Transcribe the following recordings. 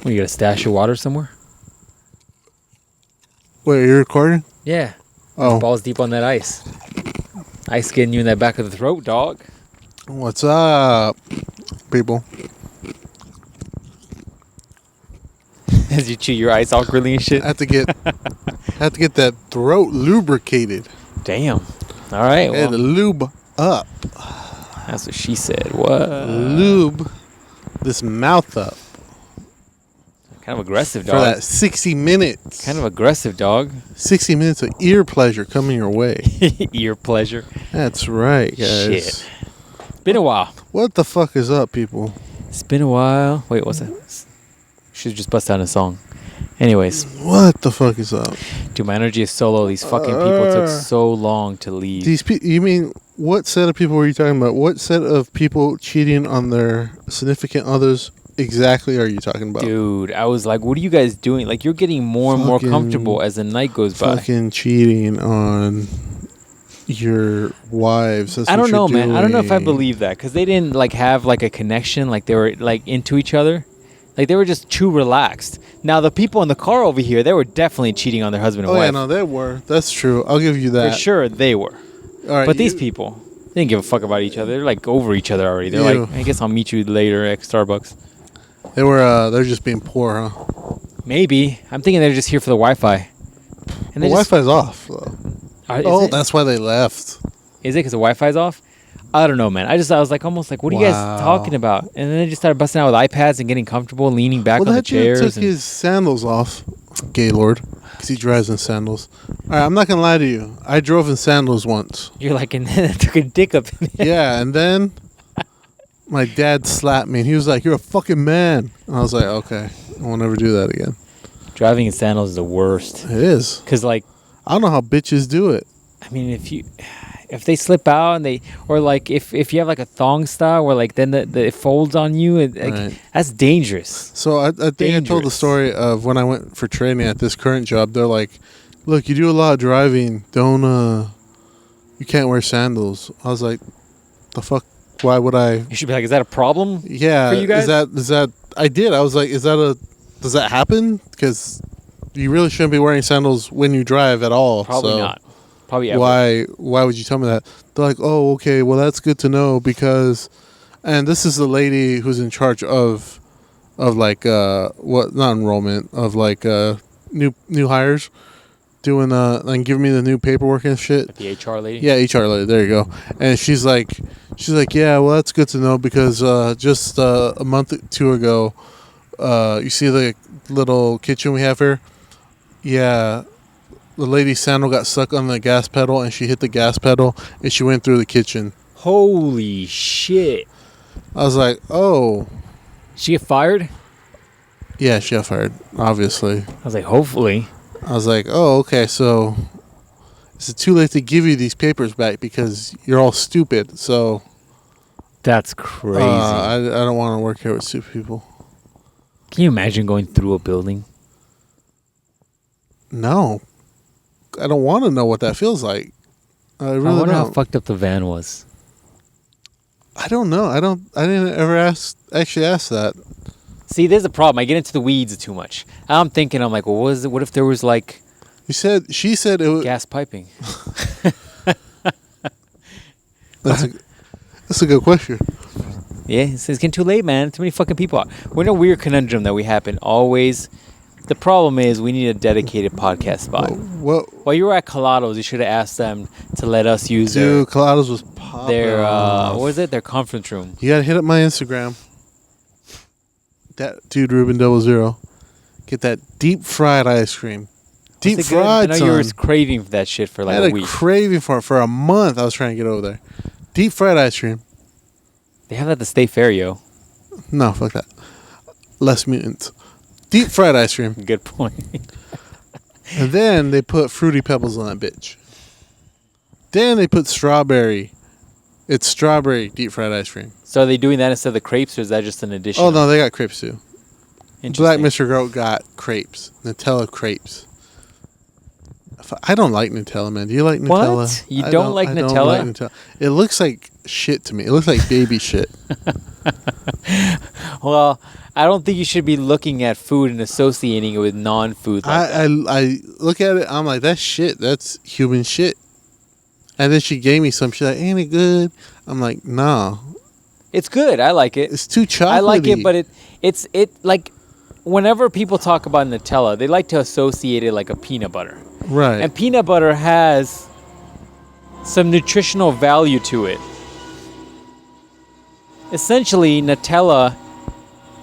You got a stash of water somewhere? Wait, you're recording? Yeah. Oh. Balls deep on that ice. Ice getting you in that back of the throat, dog. What's up, people? As you chew your ice awkwardly and shit. I have to get that throat lubricated. Damn. All right. Well, to lube up. That's what she said. What? Lube this mouth up. Kind of aggressive, dog. For that 60 minutes. Kind of aggressive, dog. 60 minutes of ear pleasure coming your way. Ear pleasure. That's right, guys. Shit. Been a while. What the fuck is up, people? It's been a while. Wait, what's that? Should just bust out a song. Anyways. What the fuck is up? Dude, my energy is so low. These fucking people took so long to leave. You mean, what set of people were you talking about? What set of people cheating on their significant others exactly are you talking about? Dude, I was like, what are you guys doing? Like, you're getting more and more comfortable as the night goes by. Fucking cheating on your wives. That's I don't know, doing. man. I don't know if I believe that. Because they didn't, like, have, like, a connection. Like, they were, like, into each other. Like, they were just too relaxed. Now, the people in the car over here, they were definitely cheating on their husband and wife. Oh, yeah, no, they were. That's true. I'll give you that. For sure, they were. All right, but these people, they didn't give a fuck about each other. They're, like, over each other already. They're like, I guess I'll meet you later at Starbucks. They're just being poor, huh? Maybe. I'm thinking they're just here for the Wi-Fi. And the Wi-Fi's off, though. That's why they left. Is it because the Wi-Fi's off? I don't know, man. I was like, almost like, what are you guys talking about? And then they just started busting out with iPads and getting comfortable, leaning back on the chairs. Well, that dude took his sandals off, Gaylord, because he drives in sandals. All right, I'm not going to lie to you. I drove in sandals once. You're like, and then I took a dick up in there. Yeah, and then my dad slapped me, and he was like, you're a fucking man. And I was like, okay, I won't ever do that again. Driving in sandals is the worst. It is. Because, like, I don't know how bitches do it. I mean, if they slip out and if you have like a thong style where like then it folds on you, that's dangerous. So I think I told the story of when I went for training at this current job. They're like, look, you do a lot of driving. You can't wear sandals. I was like, the fuck? Why would I? You should be like, is that a problem? Yeah. For you guys? Is that? I did. I was like, does that happen? Because you really shouldn't be wearing sandals when you drive at all. Probably not. Probably ever. Why would you tell me that? They're like, oh, okay, well, that's good to know because, and this is the lady who's in charge of like not enrollment, of like new hires, doing and giving me the new paperwork and shit. The HR lady. Yeah, HR lady. There you go. And she's like, yeah, well, that's good to know because just a month or two ago, you see the little kitchen we have here? Yeah. The lady's sandal got stuck on the gas pedal, and she hit the gas pedal, and she went through the kitchen. Holy shit. I was like, oh. She get fired? Yeah, she got fired, obviously. I was like, hopefully. I was like, oh, okay, so is it too late to give you these papers back because you're all stupid, so. That's crazy. I don't want to work here with stupid people. Can you imagine going through a building? No. I don't want to know what that feels like. I really wonder don't. how fucked up the van was. I don't know. I didn't ever actually ask that. See, there's a problem. I get into the weeds too much. I'm thinking, I'm like, well, what if there was like... She said it was... Gas piping. That's a good question. Yeah, it's getting too late, man. Too many fucking people. We're in a weird conundrum that we happen always... The problem is we need a dedicated podcast spot. While you were at Colado's, you should have asked them to let us use Colado's was popping what was it? Their conference room. You gotta hit up my Instagram. That dude Ruben 00. Get that deep fried ice cream. Deep fried. I know you were craving for that shit for like a week. I had a craving for it for a month. I was trying to get over there. Deep fried ice cream. They have that at the State Fair, yo. No, fuck that. Less mutant. Deep fried ice cream. Good point. And then they put Fruity Pebbles on that bitch. Then they put strawberry. It's strawberry deep fried ice cream. So are they doing that instead of the crepes, or is that just an addition? Oh, no, they got crepes too. Black Mr. Goat got crepes. Nutella crepes. I don't like Nutella, man. Do you like Nutella? What? You don't like Nutella? Don't like Nutella. It looks like shit to me. It looks like baby shit. Well, I don't think you should be looking at food and associating it with non-food. I look at it. I'm like, that's shit. That's human shit. And then she gave me some. She's like, ain't it good? I'm like, nah. It's good. I like it. It's too chocolatey. I like it, but it's like whenever people talk about Nutella, they like to associate it like a peanut butter. Right. And peanut butter has some nutritional value to it. Essentially,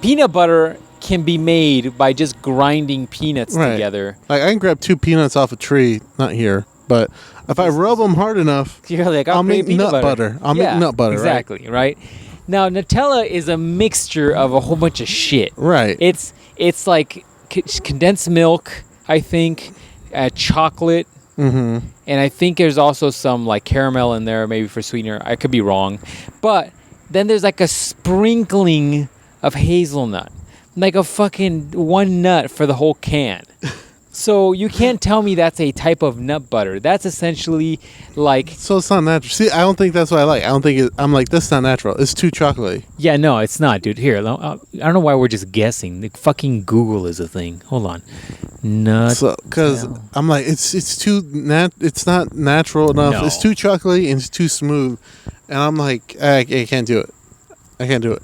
peanut butter can be made by just grinding peanuts together. Like I can grab 2 peanuts off a tree, not here, but if I rub them hard enough, you're like, I'll make nut butter. I'll make nut butter, exactly, right? Now, Nutella is a mixture of a whole bunch of shit. Right. It's like condensed milk, I think, chocolate, and I think there's also some like caramel in there, maybe for sweetener. I could be wrong, but then there's like a sprinkling of hazelnut, like a fucking 1 nut for the whole can. So you can't tell me that's a type of nut butter. That's essentially like... So it's not natural. See, I don't think that's what I like. I don't think I'm like, that's not natural. It's too chocolatey. Yeah, no, it's not, dude. Here, I don't know why we're just guessing. The fucking Google is a thing. Hold on. Because I'm like, it's too... it's not natural enough. No. It's too chocolatey and it's too smooth. And I'm like, I can't do it. I can't do it.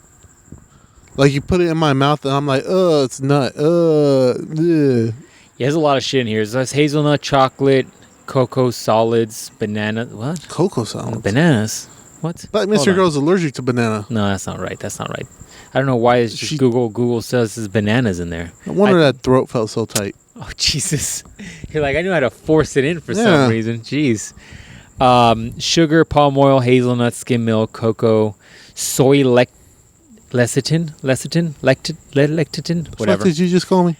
Like, you put it in my mouth and I'm like, oh, it's nut. Ugh. Yeah, there's a lot of shit in here. There's hazelnut, chocolate, cocoa solids, banana. What? Cocoa solids? Bananas? What? But Mr. Girl's allergic to banana. No, that's not right. I don't know why it's just Google says there's bananas in there. I wonder that throat felt so tight. Oh, Jesus. You're like, I knew how to force it in for some reason. Jeez. Sugar, palm oil, hazelnut, skim milk, cocoa, soy lecithin, whatever. What did you just call me?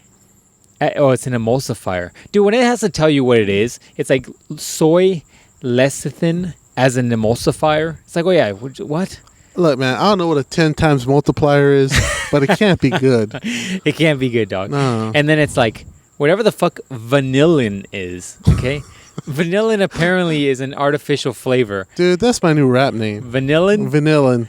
Oh, it's an emulsifier. Dude, when it has to tell you what it is, it's like soy lecithin as an emulsifier. It's like, oh yeah, what? Look, man, I don't know what a 10 times multiplier is, but it can't be good. It can't be good, dog. No. And then it's like, whatever the fuck vanillin is, okay? Vanillin apparently is an artificial flavor. Dude, that's my new rap name. Vanillin? Vanillin.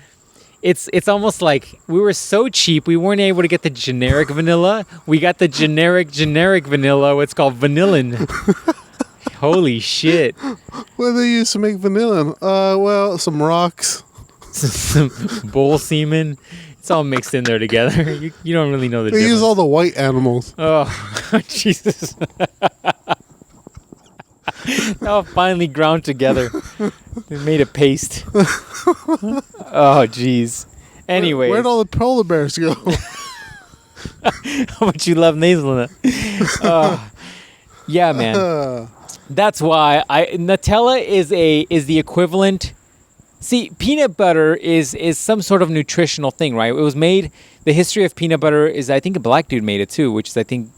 It's almost like we were so cheap, we weren't able to get the generic vanilla. We got the generic vanilla. It's called vanillin. Holy shit. What do they use to make vanillin? Well, some rocks. Some bull semen. It's all mixed in there together. You don't really know the difference. They use all the white animals. Oh, Jesus. All finally ground together. They made a paste. Oh, jeez. Anyways. Where'd all the polar bears go? How much you love hazelnut. Yeah, man. That's why Nutella is the equivalent. See, peanut butter is some sort of nutritional thing, right? It was made. The history of peanut butter is, I think, a black dude made it too, which is, I think,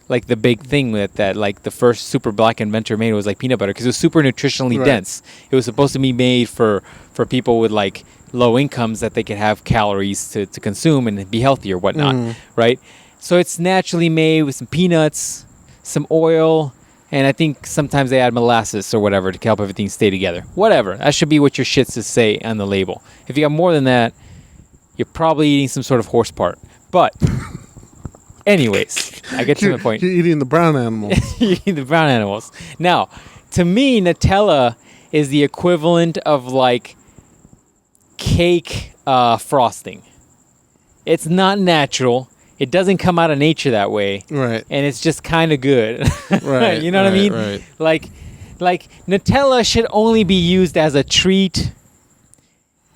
like the big thing that like the first super black inventor made was like peanut butter because it was super nutritionally dense. It was supposed to be made for people with like low incomes that they could have calories to consume and be healthy or whatnot, right? So it's naturally made with some peanuts, some oil, and I think sometimes they add molasses or whatever to help everything stay together. Whatever. That should be what your shits say on the label. If you got more than that, you're probably eating some sort of horse part. But anyways, I get to the point. You're eating the brown animals. You're eating the brown animals. Now, to me, Nutella is the equivalent of like cake frosting. It's not natural. It doesn't come out of nature that way. Right. And it's just kind of good. Right. You know what I mean? Right. Like Nutella should only be used as a treat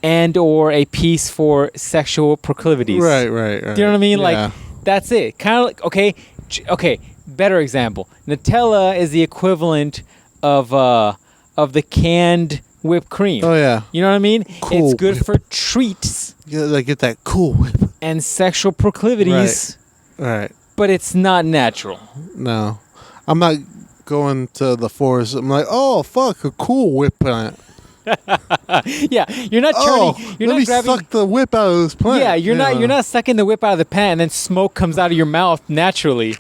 and or a piece for sexual proclivities. Right. Do you know what I mean? Yeah. Like, that's it. Kind of like, okay, better example. Nutella is the equivalent of the canned whipped cream. Oh, yeah. You know what I mean? Cool it's good whip. for treats. You gotta get that Cool Whip. And sexual proclivities. Right. But it's not natural. No. I'm not going to the forest. I'm like, oh, fuck, a Cool Whip plant. Yeah, you're not turning. You're let not me grabbing. suck the whip out of this plant. Yeah, you're not sucking the whip out of the pan and then smoke comes out of your mouth naturally.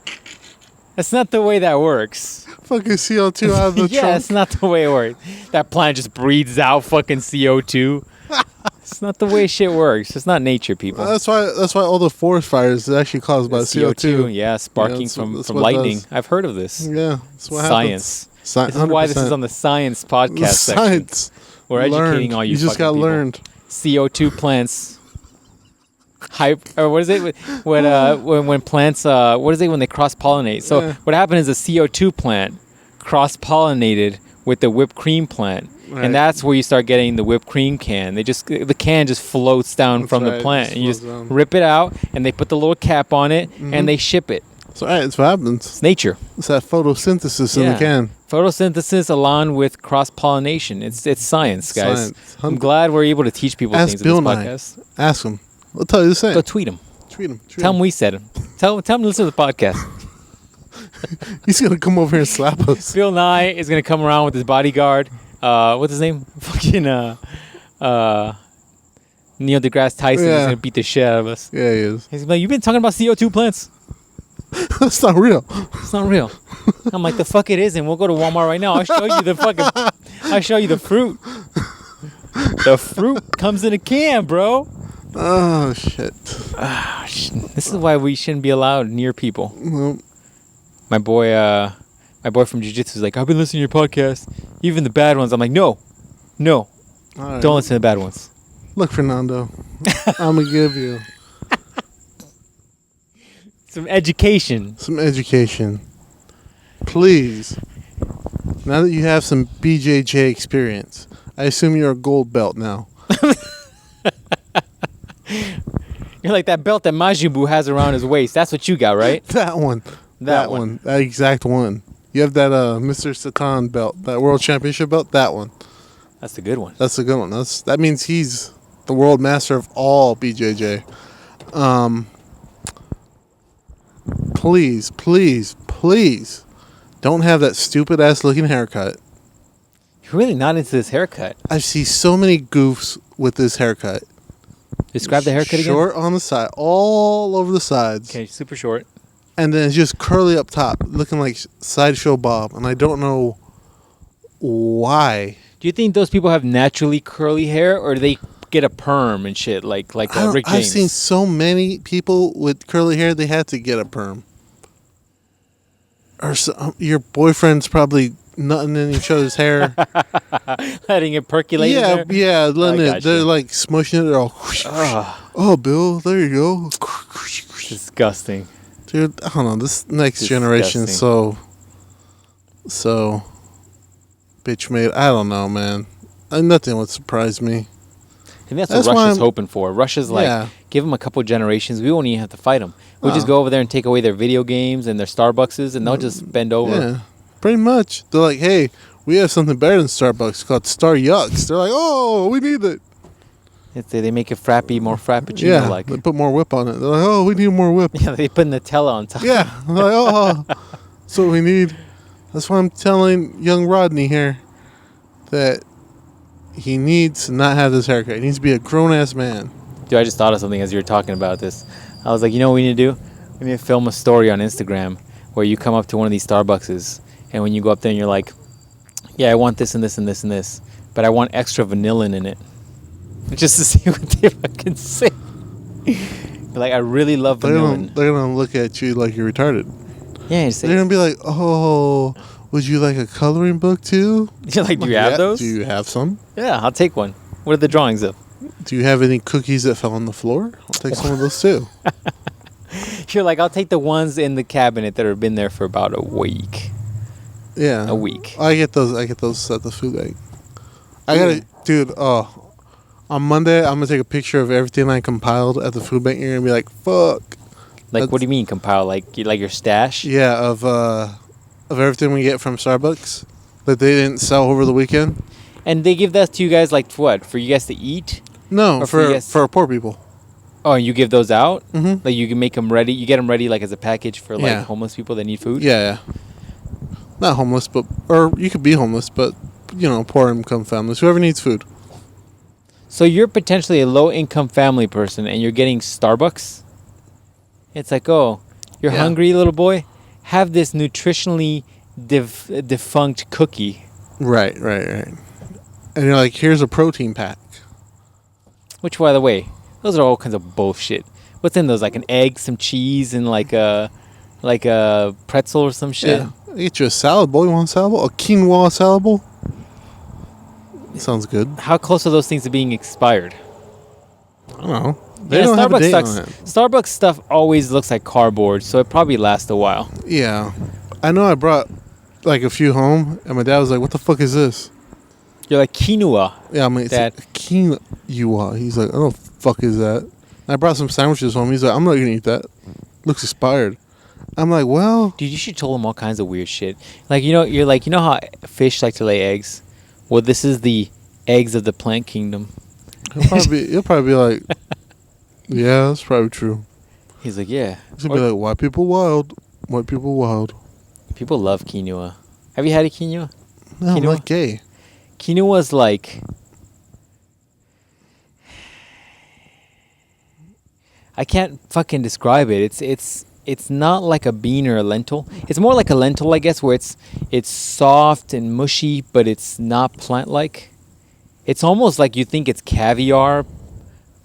That's not the way that works. Fucking CO2 out of the yeah, trunk. that's not the way it works. That plant just breathes out fucking CO2. It's not the way shit works. It's not nature, people. That's why all the forest fires is actually caused by CO2. Yeah, sparking from lightning. I've heard of this. Yeah, that's what Science. Happens. This is why this is on the science podcast Science. section. We're educating all you just fucking got people. learned. CO2 plants. Or what is it when plants what is it when they cross pollinate? So what happened is a CO2 plant cross pollinated with the whipped cream plant. Right. And that's where you start getting the whipped cream can. The can just floats down from the plant. And you just rip it out and they put the little cap on it and they ship it. That's what happens. It's nature. It's that photosynthesis in the can. Photosynthesis along with cross pollination. It's science, guys. Science. I'm glad we're able to teach people things in this podcast. Ask him. I'll tell you the same. Go tweet him. Tweet him. Tell him we said it. Tell him to listen to the podcast. He's going to come over here and slap us. Bill Nye is going to come around with his bodyguard. What's his name? Fucking Neil deGrasse Tyson is going to beat the shit out of us. Yeah, he is. He's like, you've been talking about CO2 plants. That's not real. It's not real. I'm like, the fuck it isn't. We'll go to Walmart right now. I'll show you I'll show you the fruit. The fruit comes in a can, bro. Oh, shit. This is why we shouldn't be allowed near people. Nope. My boy from Jiu-Jitsu is like, I've been listening to your podcast. Even the bad ones. I'm like, no. Right. Don't listen to the bad ones. Look, Fernando, I'm going to give you some education. Please. Now that you have some BJJ experience, I assume you're a gold belt now. You're like that belt that Majin Buu has around his waist. That's what you got, right? That one. That one. That exact one. You have that Mr. Satan belt, that world championship belt, that one. That's the good one. That's the good one. That means he's the world master of all BJJ. Please don't have that stupid ass looking haircut. You're really not into this haircut. I see so many goofs with this haircut. Describe the haircut again. Short on the side, all over the sides. Okay, super short. And then it's just curly up top, looking like Sideshow Bob. And I don't know why. Do you think those people have naturally curly hair, or do they get a perm and shit like Rick James? I've seen so many people with curly hair, they had to get a perm. Or your boyfriend's probably nutting in each other's hair. Letting it percolate. Yeah, letting it. They're like smushing it. They're all. Oh, Bill, there you go. Disgusting. Dude, I don't know. This next generation is so bitch made. I don't know, man. Nothing would surprise me. I think that's what Russia's hoping for. Russia's like, give them a couple generations. We won't even have to fight them. We'll just go over there and take away their video games and their Starbuckses, and they'll just bend over. Yeah, pretty much. They're like, hey, we have something better than Starbucks called Star Yucks. They're like, oh, we need it. They make it frappy, more frappuccino like. Yeah, they put more whip on it. They're like, oh, we need more whip. Yeah, they put Nutella on top. Yeah, they're like, oh, that's what we need. That's why I'm telling young Rodney here that he needs to not have this haircut. He needs to be a grown-ass man. Dude, I just thought of something as you were talking about this. I was like, you know what we need to do? We need to film a story on Instagram where you come up to one of these Starbuckses, and when you go up there and you're like, yeah, I want this and this and this and this, but I want extra vanillin in it. Just to see what they fucking say. Like, I really love vanillin. They're going to look at you like you're retarded. Yeah, they're going to be like, oh, would you like a coloring book too? You're like, do you have those? Do you have some? Yeah, I'll take one. What are the drawings of? Do you have any cookies that fell on the floor? I'll take some of those too. You're like, I'll take the ones in the cabinet that have been there for about a week. Yeah. A week. I get those at the food bank. Dude, on Monday, I'm going to take a picture of everything I compiled at the food bank. You're going to be like, fuck. Like, what do you mean compile? Like your stash? Yeah, of everything we get from Starbucks that they didn't sell over the weekend. And they give that to you guys, like, what? For you guys to eat? No, for poor people. Oh, and you give those out? Mm-hmm. Like, you can make them ready? You get them ready, like, as a package for, like, homeless people that need food? Yeah. Not homeless, or you could be homeless, but, poor income families. Whoever needs food. So you're potentially a low-income family person, and you're getting Starbucks? It's like, oh, you're hungry, little boy? have this nutritionally defunct cookie. Right. And you're like, here's a protein pack. Which, by the way, those are all kinds of bullshit. What's in those? Like an egg, some cheese, and like a pretzel or some shit? Yeah. Get you a salad bowl. You want a salad bowl? A quinoa salad bowl? Sounds good. How close are those things to being expired? I don't know. They don't have a date on it. Starbucks stuff always looks like cardboard, so it probably lasts a while. Yeah. I know I brought like a few home, and my dad was like, what the fuck is this? You're like, quinoa. Yeah, I mean, Dad. Quinoa. He's like, oh, the fuck is that? And I brought some sandwiches home. He's like, I'm not going to eat that. Looks expired. I'm like, well. Dude, you should tell him all kinds of weird shit. Like, you're like, you know how fish like to lay eggs? Well, this is the eggs of the plant kingdom. He'll probably be like, yeah, that's probably true. He's like, yeah. He's going to be like, white people wild. White people wild. People love quinoa. Have you had a quinoa? No, I'm not gay. Quinoa's like... I can't fucking describe it. It's not like a bean or a lentil. It's more like a lentil, I guess, where it's soft and mushy, but it's not plant-like. It's almost like you think it's caviar,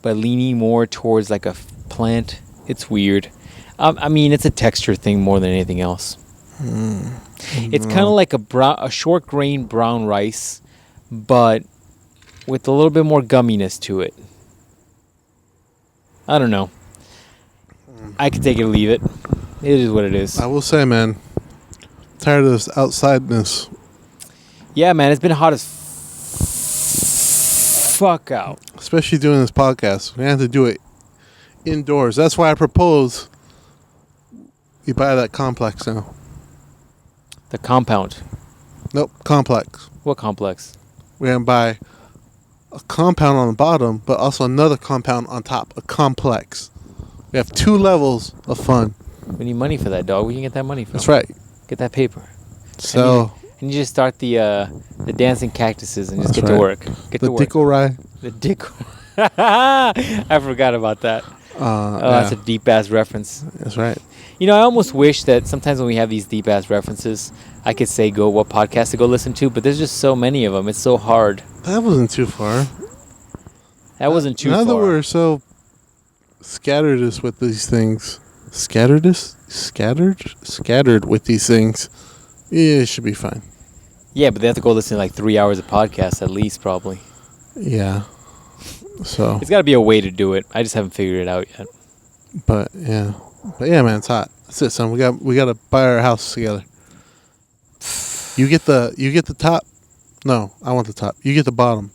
but leaning more towards like a plant. It's weird. I mean, it's a texture thing more than anything else. It's kind of like a short grain brown rice, but with a little bit more gumminess to it. I don't know. I could take it or leave it. It is what it is. I will say, man, tired of this outsideness. Yeah, man, it's been hot as fuck out. Especially doing this podcast. We have to do it indoors. That's why I propose you buy that complex now. The compound. Nope, complex. What complex? We're going to buy a compound on the bottom, but also another compound on top. A complex. We have 2 levels of fun. We need money for that, dog. We can get that money from. That's right. Get that paper. So... And you just start the dancing cactuses and just get to work. Get to work. The Dicko. I forgot about that. That's a deep-ass reference. That's right. You know, I almost wish that sometimes when we have these deep-ass references, I could say what podcast to go listen to, but there's just so many of them. It's so hard. That wasn't too far. That wasn't too far. Now that we're so scattered with these things. Scattered with these things. Yeah, it should be fine. Yeah, but they have to go listen to like 3 hours of podcasts at least, probably. Yeah. So. It's got to be a way to do it. I just haven't figured it out yet. But yeah, man, it's hot. That's it, son. We got to buy our house together. You get the top. No, I want the top. You get the bottom.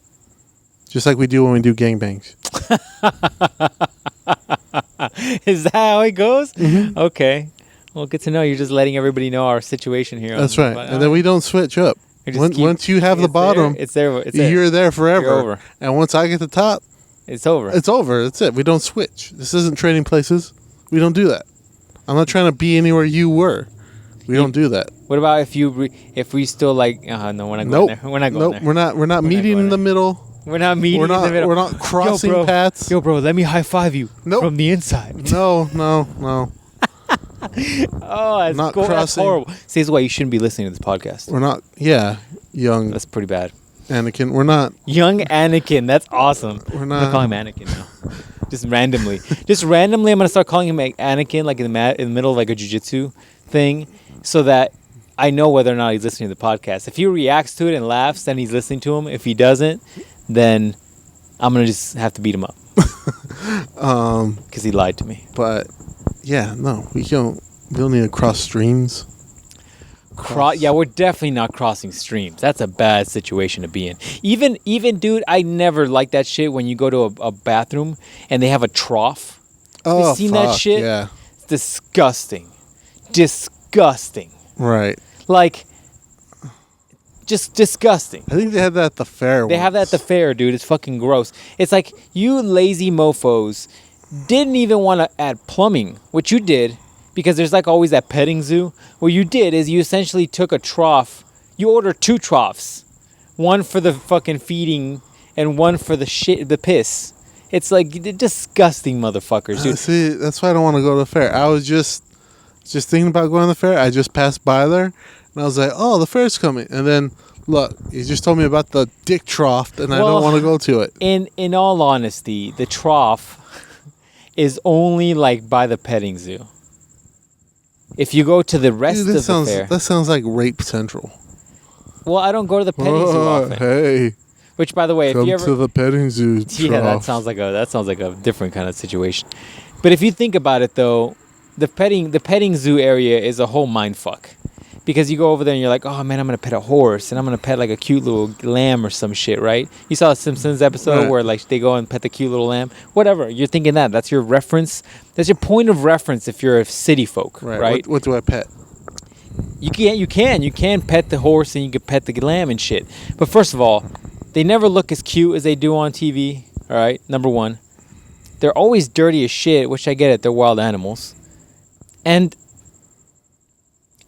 Just like we do when we do gangbangs. Is that how it goes? Mm-hmm. Okay. Well, good to know. You're just letting everybody know our situation here. That's right. And then we don't switch up. Once you have the bottom, it's there. You're there forever. You're over. And once I get the top, it's over. It's over. That's it. We don't switch. This isn't Trading Places. We don't do that. I'm not trying to be anywhere you were. We don't do that. What about if we still like? No, we're not going there. We're not going there. We're not meeting in the middle. We're not meeting in the middle. We're not crossing paths. Yo, bro, let me high five you from the inside. No. Oh, that's horrible. See, this is why you shouldn't be listening to this podcast. We're not. Yeah, young. That's pretty bad. Anakin, we're not. Young Anakin, that's awesome. We're not. I'm gonna call him Anakin now. Just randomly, I'm gonna start calling him Anakin, like in the middle of like a jiu-jitsu thing, so that I know whether or not he's listening to the podcast. If he reacts to it and laughs, then he's listening to him. If he doesn't, then I'm gonna just have to beat him up. Because he lied to me. But yeah, no, we don't need to cross streams. Yeah, we're definitely not crossing streams. That's a bad situation to be in. Even, dude, I never like that shit when you go to a bathroom and they have a trough. Oh, you seen that shit? Yeah. It's disgusting. Disgusting. Right. Like, just disgusting. I think they have that at the fair. They have that at the fair, dude. It's fucking gross. It's like you lazy mofos didn't even want to add plumbing, which you did. Because there's like always that petting zoo. What you did is you essentially took a trough. You ordered 2 troughs. One for the fucking feeding and one for the piss. It's like disgusting motherfuckers, dude. See, that's why I don't want to go to the fair. I was just just thinking about going to the fair. I just passed by there, and I was like, "Oh, the fair's coming." And then, look, he just told me about the dick trough, and I don't want to go to it. In all honesty, the trough is only like by the petting zoo. If you go to the rest of the fair, that sounds like Rape Central. Well, I don't go to the petting zoo often. Hey. Which, by the way, come if you ever to the petting zoo, yeah, that sounds like a different kind of situation. But if you think about it, though, the petting zoo area is a whole mindfuck, because you go over there and you're like, oh man, I'm gonna pet a horse and I'm gonna pet like a cute little lamb or some shit, right? You saw a Simpsons episode where like they go and pet the cute little lamb, whatever. You're thinking that's your reference. That's your point of reference if you're a city folk, right? What do I pet? You can pet the horse and you can pet the lamb and shit. But first of all, they never look as cute as they do on TV, all right? Number one. They're always dirty as shit, which I get it. They're wild animals. And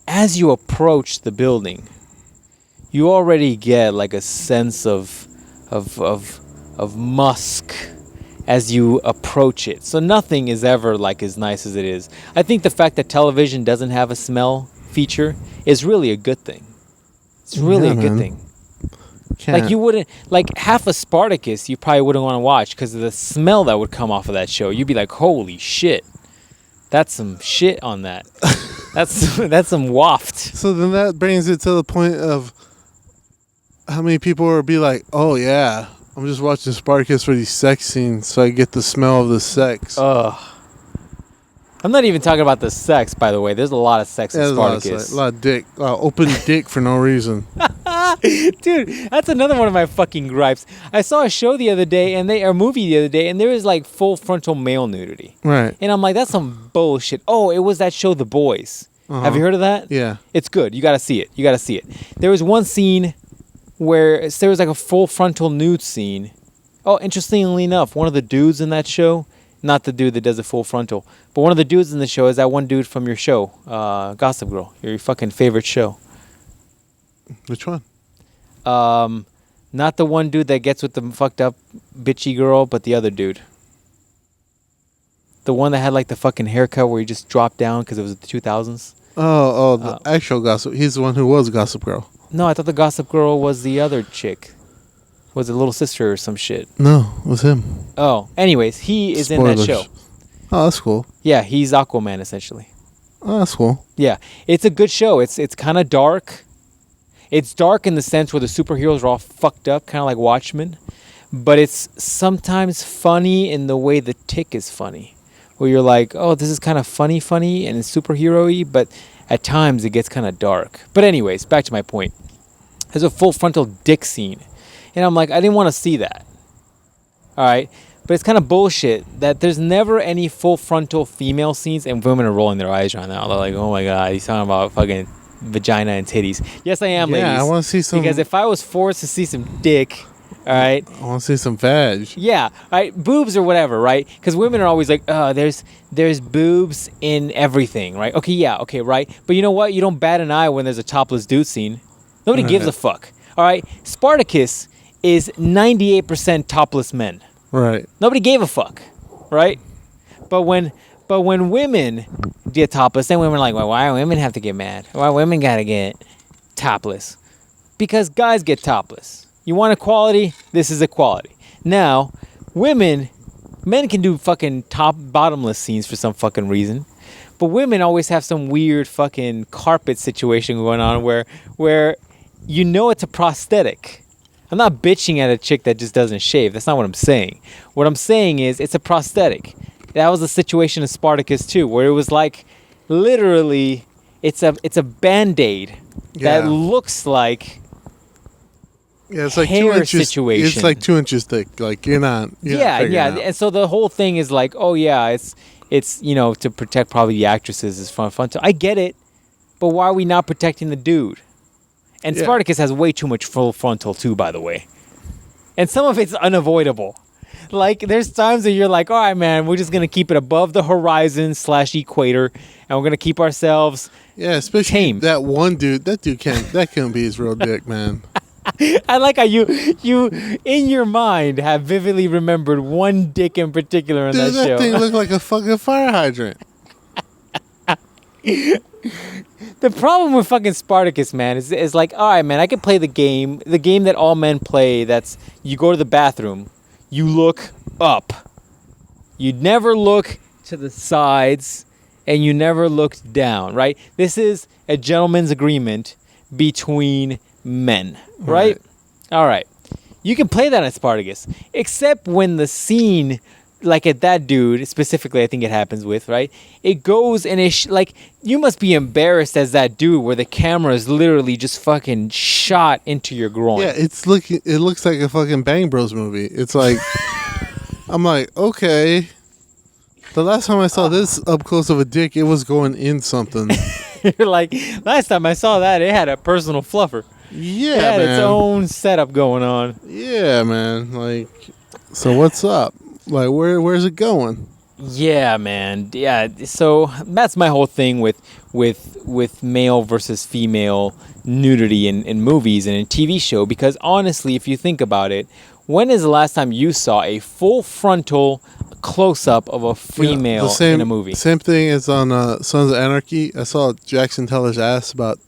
as you approach the building, you already get like a sense of musk as you approach it. So nothing is ever like as nice as it is. I think the fact that television doesn't have a smell feature is really a good thing. It's really a good thing. Can't. Like you wouldn't, like half of Spartacus you probably wouldn't want to watch because of the smell that would come off of that show. You'd be like, holy shit, that's some shit on that. that's some waft. So then that brings it to the point of how many people would be like, oh yeah, I'm just watching Spartacus for these sex scenes so I get the smell of the sex. Ugh. I'm not even talking about the sex, by the way. There's a lot of sex in Spartacus. A lot of dick. A lot of open dick for no reason. Dude, that's another one of my fucking gripes. I saw a show the other day, a movie the other day, and there was like full frontal male nudity. Right. And I'm like, that's some bullshit. Oh, it was that show, The Boys. Uh-huh. Have you heard of that? Yeah. It's good. You got to see it. There was one scene where there was like a full frontal nude scene. Oh, interestingly enough, one of the dudes in that show, not the dude that does a full frontal, but one of the dudes in the show is that one dude from your show, Gossip Girl, your fucking favorite show. Which one? Not the one dude that gets with the fucked up bitchy girl, but the other dude. The one that had like the fucking haircut where he just dropped down because it was the 2000s. The actual Gossip. He's the one who was Gossip Girl. No, I thought the Gossip Girl was the other chick. Was it little sister or some shit? No, it was him. Oh, anyways, he is Spoilers. in that show. Oh, that's cool. Yeah, he's Aquaman essentially. Oh, that's cool. Yeah, it's a good show. It's kind of dark. It's dark in the sense where the superheroes are all fucked up, kind of like Watchmen. But it's sometimes funny in the way the Tick is funny. Where you're like, oh, this is kind of funny, and it's superhero-y, but at times it gets kind of dark. But anyways, back to my point. There's a full frontal dick scene. And I'm like, I didn't want to see that. All right? But it's kind of bullshit that there's never any full frontal female scenes, and women are rolling their eyes right now. They're like, oh my God, he's talking about fucking vagina and titties. Yes, I am, ladies. Yeah, I want to see some. Because if I was forced to see some dick, all right? I want to see some vag. Yeah, all right, boobs or whatever, right? Because women are always like, oh, there's boobs in everything, right? Okay, yeah, okay, right? But you know what? You don't bat an eye when there's a topless dude scene. Nobody gives a fuck, all right? Spartacus is 98% topless men. Right. Nobody gave a fuck, right? But when women get topless, then women are like, well, why do women have to get mad? Why women gotta get topless? Because guys get topless. You want equality? This is equality. Now, men can do fucking bottomless scenes for some fucking reason. But women always have some weird fucking carpet situation going on where you know it's a prosthetic. I'm not bitching at a chick that just doesn't shave. That's not what I'm saying. What I'm saying is it's a prosthetic. That was the situation in Spartacus too, where it was like literally it's a Band-Aid that looks like it's like hair 2 inches. situation. It's like 2 inches thick. Like you're not. And so the whole thing is like, oh yeah, it's to protect probably the actresses is fun. I get it, but why are we not protecting the dude? And Spartacus has way too much full frontal too, by the way. And some of it's unavoidable. Like, there's times that you're like, all right, man, we're just going to keep it above the horizon / equator, and we're going to keep ourselves especially tame. That one dude, that couldn't be his real dick, man. I like how you in your mind have vividly remembered one dick in particular in that show. That thing looked like a fucking fire hydrant. The problem with fucking Spartacus, man, is like, all right, man, I can play the game that all men play. That's you go to the bathroom, you look up, you never look to the sides, and you never looked down, right? This is a gentleman's agreement between men, right? All right. You can play that on Spartacus, except when the scene, like at that dude specifically, I think it happens with, right? It goes and it's like, you must be embarrassed as that dude where the camera is literally just fucking shot into your groin. Yeah, it looks like a fucking Bang Bros movie. It's like, I'm like, okay. The last time I saw this up close of a dick, it was going in something. You're like, last time I saw that, it had a personal fluffer. Yeah, it had man. its own setup going on. Yeah, man. Like, so what's up? Like, where's it going? Yeah, man. Yeah, so that's my whole thing with male versus female nudity in movies and in TV show. Because honestly, if you think about it, when is the last time you saw a full frontal close-up of a female in a movie? Same thing as on Sons of Anarchy. I saw Jackson Teller's ass about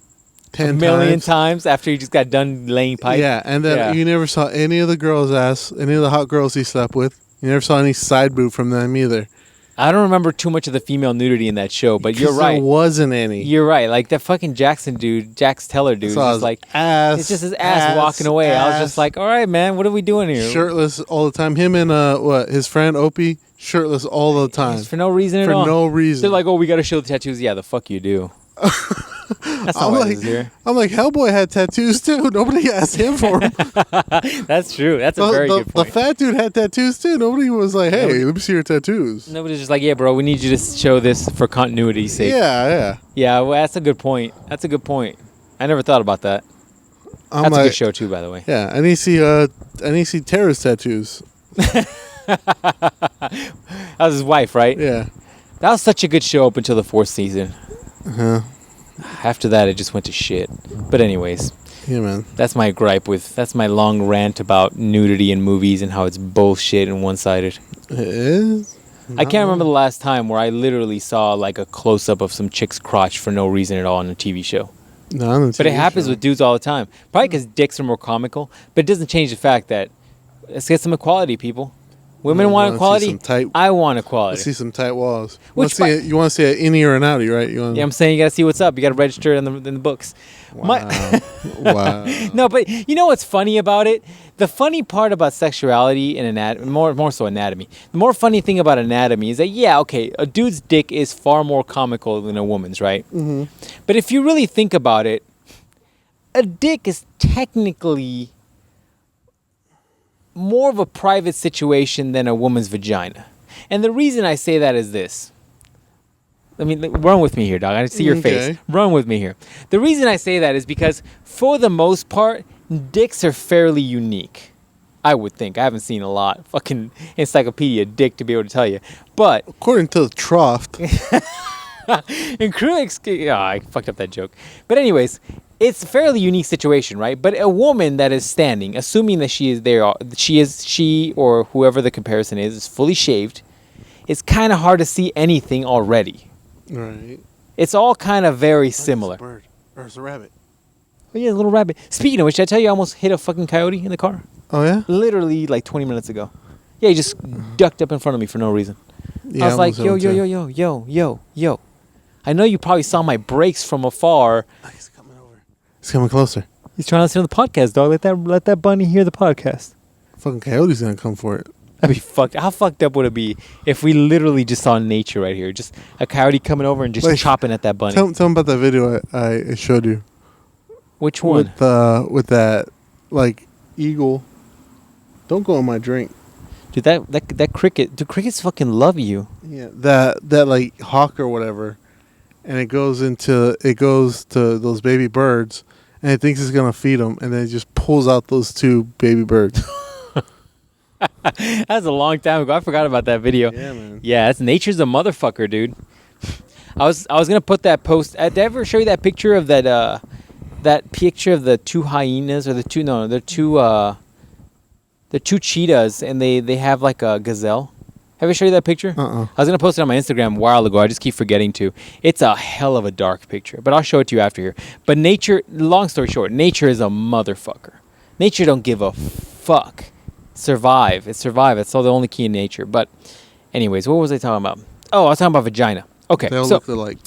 10 million times after he just got done laying pipe. Yeah, and then you never saw any of the girls' ass, any of the hot girls he slept with. You never saw any side boob from them either. I don't remember too much of the female nudity in that show, but you're right. There wasn't any. You're right. Like that fucking Jax Teller dude, just like ass. It's just his ass walking away. I was just like, all right, man, what are we doing here? Shirtless all the time. Him and his friend Opie, shirtless all the time. Just for no reason at all. For no reason. They're like, oh, we got to show the tattoos. Yeah, the fuck you do. That's not why this is here. I'm like, Hellboy had tattoos too. Nobody asked him for them. That's true. That's a very good point. The fat dude had tattoos too. Nobody was like, hey, let me see your tattoos. Nobody's just like, yeah, bro, we need you to show this for continuity's sake. Yeah. Yeah, well, that's a good point. I never thought about that. That's a good show too, by the way. Yeah, I need to see terrorist tattoos. That was his wife, right? Yeah. That was such a good show up until the 4th season. Uh-huh. After that, it just went to shit. But anyways. Yeah, man. That's my long rant about nudity in movies and how it's bullshit and one-sided. It is? I can't remember the last time where I literally saw like a close-up of some chick's crotch for no reason at all on a TV show. No, on a TV But it happens with dudes all the time. Probably because dicks are more comical. But it doesn't change the fact that let's get some equality, people. Women want equality. I want equality. Let's see some tight walls. You want to see an innie or an outie, right? Yeah, I'm saying you got to see what's up. You got to register in the books. Wow. Wow. No, but you know what's funny about it? The funny part about sexuality and anatomy, more so anatomy. The more funny thing about anatomy is that, yeah, okay, a dude's dick is far more comical than a woman's, right? Mm-hmm. But if you really think about it, a dick is technically more of a private situation than a woman's vagina. And the reason I say that is this. I mean, run with me here, dog. I see your face. Run with me here. The reason I say that is because, for the most part, dicks are fairly unique. I would think. I haven't seen a lot. Fucking encyclopedia dick to be able to tell you. But according to the trough. in critics, I fucked up that joke. But anyways, it's a fairly unique situation, right? But a woman that is standing, assuming that she or whoever the comparison is fully shaved, it's kind of hard to see anything already. Right. It's all kind of very similar. It's a bird. Or it's a rabbit. Oh yeah, a little rabbit. Speaking of which, did I tell you I almost hit a fucking coyote in the car? Oh yeah? Literally like 20 minutes ago. Yeah, he just ducked up in front of me for no reason. Yeah, I was like, yo. I know you probably saw my brakes from afar. Oh, he's coming over. He's coming closer. He's trying to listen to the podcast, dog. Let that bunny hear the podcast. Fucking coyote's gonna come for it. That'd be fucked. How fucked up would it be if we literally just saw nature right here? Just a coyote coming over and just chopping at that bunny. Tell him about that video I showed you. Which one? With that like eagle. Don't go on my drink. Dude, that cricket. Do crickets fucking love you? Yeah, that like hawk or whatever, and it goes to those baby birds, and it thinks it's gonna feed them, and then it just pulls out those 2 baby birds. That's a long time ago. I forgot about that video. Yeah, man. Yeah, nature's a motherfucker, dude. I was gonna put that post. Did I ever show you that picture of that picture of the 2 hyenas or they're 2 cheetahs, and they have like a gazelle. Have I showed you that picture? Uh-uh. I was going to post it on my Instagram a while ago. I just keep forgetting to. It's a hell of a dark picture, but I'll show it to you after here. But nature, long story short, nature is a motherfucker. Nature don't give a fuck. Survive. It's survive. That's all the only key in nature. But anyways, what was I talking about? Oh, I was talking about vagina. Okay. They all look alike.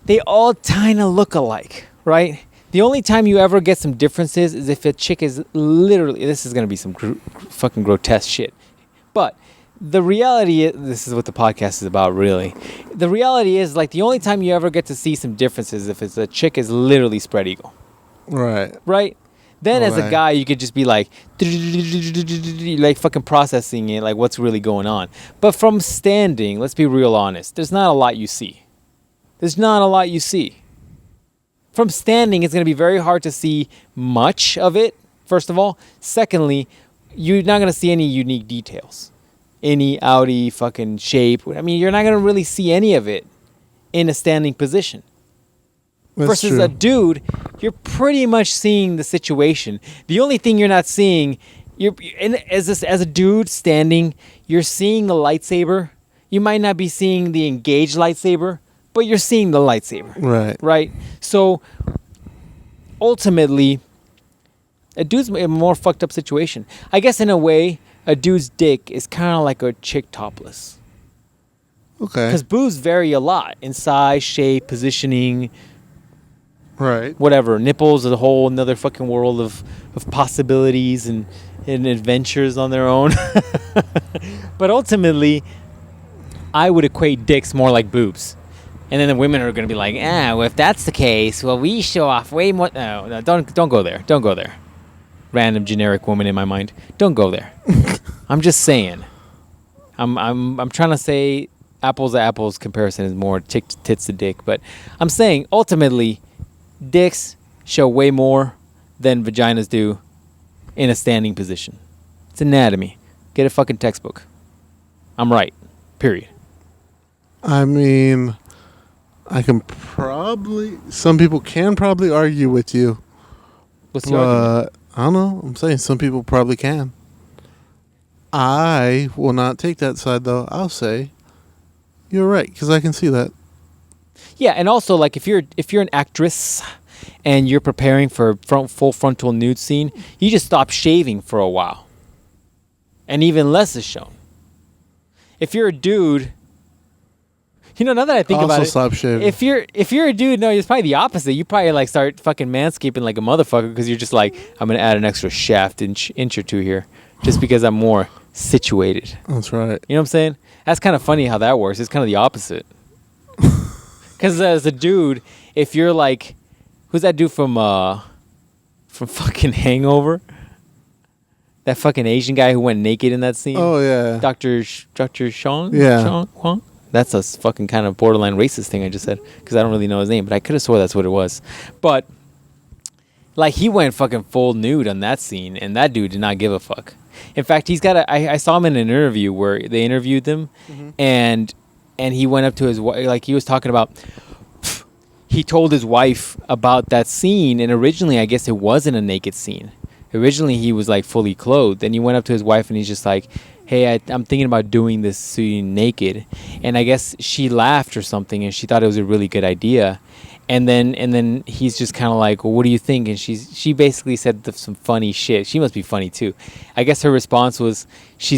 They all kind of look alike, right? The only time you ever get some differences is if a chick is literally, this is going to be some fucking grotesque shit. But the reality is, this is what the podcast is about, really. The reality is, like, the only time you ever get to see some differences if it's a chick is literally spread eagle. Right. Right? Then as a guy, you could just be like fucking processing it, like what's really going on. But from standing, let's be real honest, there's not a lot you see. There's not a lot you see. From standing, it's going to be very hard to see much of it, first of all. Secondly, you're not going to see any unique details. Any outy fucking shape. I mean, you're not going to really see any of it in a standing position. That's versus true. A dude, you're pretty much seeing the situation. The only thing you're not seeing, as a dude standing, you're seeing the lightsaber. You might not be seeing the engaged lightsaber, but you're seeing the lightsaber. Right. Right? So, ultimately, a dude's in a more fucked up situation. I guess in a way, a dude's dick is kind of like a chick topless. Okay. Because boobs vary a lot in size, shape, positioning, right, whatever. Nipples are a whole another fucking world of possibilities and adventures on their own. But ultimately, I would equate dicks more like boobs. And then the women are going to be like, well, if that's the case, well, we show off way more. No, don't go there. Don't go there. Random generic woman in my mind. Don't go there. I'm just saying. I'm trying to say apples to apples comparison is more tits to dick, but I'm saying ultimately dicks show way more than vaginas do in a standing position. It's anatomy. Get a fucking textbook. I'm right. Period. I mean, some people can probably argue with you. What's the argument? I don't know. I'm saying some people probably can. I will not take that side, though. I'll say you're right, because I can see that. Yeah, and also, like, if you're an actress and you're preparing for a full frontal nude scene, you just stop shaving for a while. And even less is shown. If you're a dude, now that I think about it, stop shaving. If you're a dude, no, it's probably the opposite. You probably like start fucking manscaping like a motherfucker because you're just like, I'm gonna add an extra shaft inch or two here, just because I'm more situated. That's right. You know what I'm saying? That's kind of funny how that works. It's kind of the opposite. Because as a dude, if you're like, who's that dude from fucking Hangover? That fucking Asian guy who went naked in that scene. Oh yeah, Dr. Sean. Yeah. Sean Huang? That's a fucking kind of borderline racist thing I just said because I don't really know his name, but I could have swore that's what it was. But like he went fucking full nude on that scene, and that dude did not give a fuck. In fact, he's got I saw him in an interview where they interviewed him, and he went up to his wife, like he was talking about. He told his wife about that scene, and originally I guess it wasn't a naked scene. Originally he was like fully clothed, and he went up to his wife and he's just like, hey, I'm thinking about doing this scene naked. And I guess she laughed or something, and she thought it was a really good idea. And then he's just kind of like, well, what do you think? And she basically said some funny shit. She must be funny too. I guess her response was, she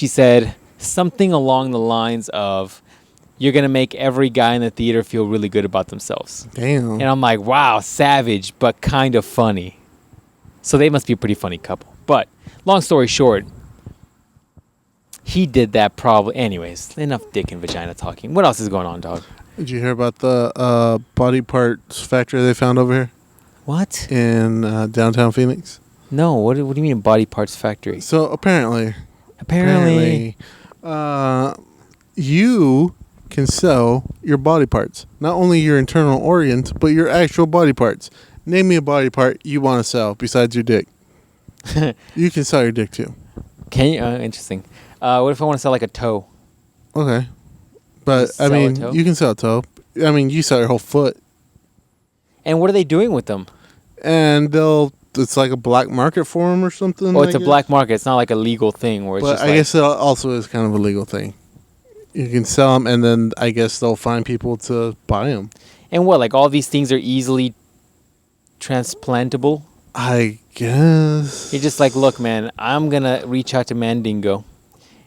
said something along the lines of, you're going to make every guy in the theater feel really good about themselves. Damn. And I'm like, wow, savage, but kind of funny. So they must be a pretty funny couple. But long story short, he did that probably. Anyways, enough dick and vagina talking. What else is going on, dog? Did you hear about the body parts factory they found over here? What? In downtown Phoenix? No, what do you mean body parts factory? So apparently, you can sell your body parts. Not only your internal organs, but your actual body parts. Name me a body part you want to sell besides your dick. You can sell your dick too. Can you? Interesting. What if I want to sell like a toe? Okay. But, I mean, you can sell a toe. I mean, you sell your whole foot. And what are they doing with them? And it's like a black market for them or something. Oh, it's a black market. It's not like a legal thing where it's but just I guess it also is kind of a legal thing. You can sell them, and then I guess they'll find people to buy them. And what, like all these things are easily transplantable? I guess. You're just like, look, man, I'm going to reach out to Mandingo.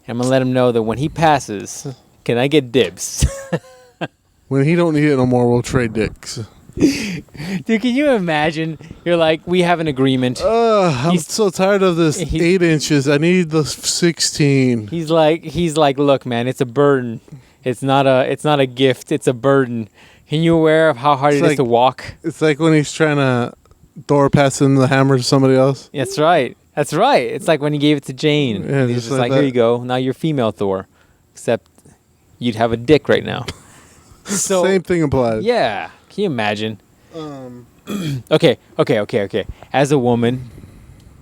And I'm going to let him know that when he passes, can I get dibs? When he don't need it no more, we'll trade dicks. Dude, can you imagine? You're like, we have an agreement. I'm so tired of this 8 inches. I need the 16. He's like, look, man, it's a burden. It's not a gift. It's a burden. Can you aware of how hard it is to walk? It's like when he's trying to door pass in the hammer to somebody else. That's right. It's like when he gave it to Jane. Yeah, he's just like, here you go. Now you're female Thor. Except you'd have a dick right now. So, same thing applies. Yeah. Can you imagine? Okay. As a woman,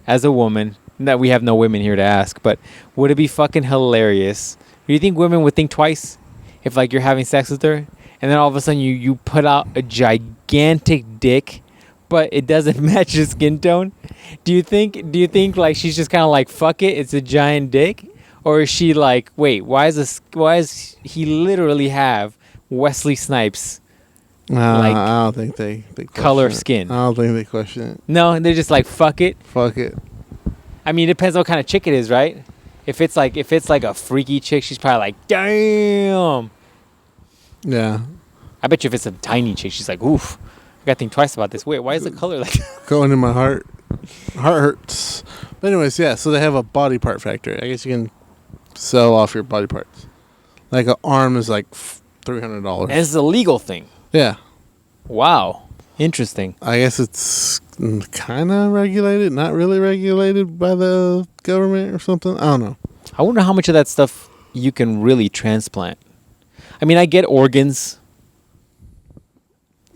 that we have no women here to ask, but would it be fucking hilarious? Do you think women would think twice if like you're having sex with her, and then all of a sudden you put out a gigantic dick, but it doesn't match your skin tone? Do you think like she's just kind of like, fuck it, it's a giant dick, or is she like, wait, why is he literally have Wesley Snipes? I don't think they color skin. I don't think they question it. No, they're just like, fuck it. Fuck it. I mean, it depends on what kind of chick it is, right? If it's like a freaky chick, she's probably like, damn. Yeah. I bet you if it's a tiny chick, she's like, oof, I gotta think twice about this. Wait, why is the color like going in my heart? Heart hurts. But anyways, yeah, so they have a body part factory. I guess you can sell off your body parts. Like an arm is like $300. And it's a legal thing. Yeah. Wow. Interesting. I guess it's kind of regulated, not really regulated by the government or something. I don't know. I wonder how much of that stuff you can really transplant. I mean, I get organs.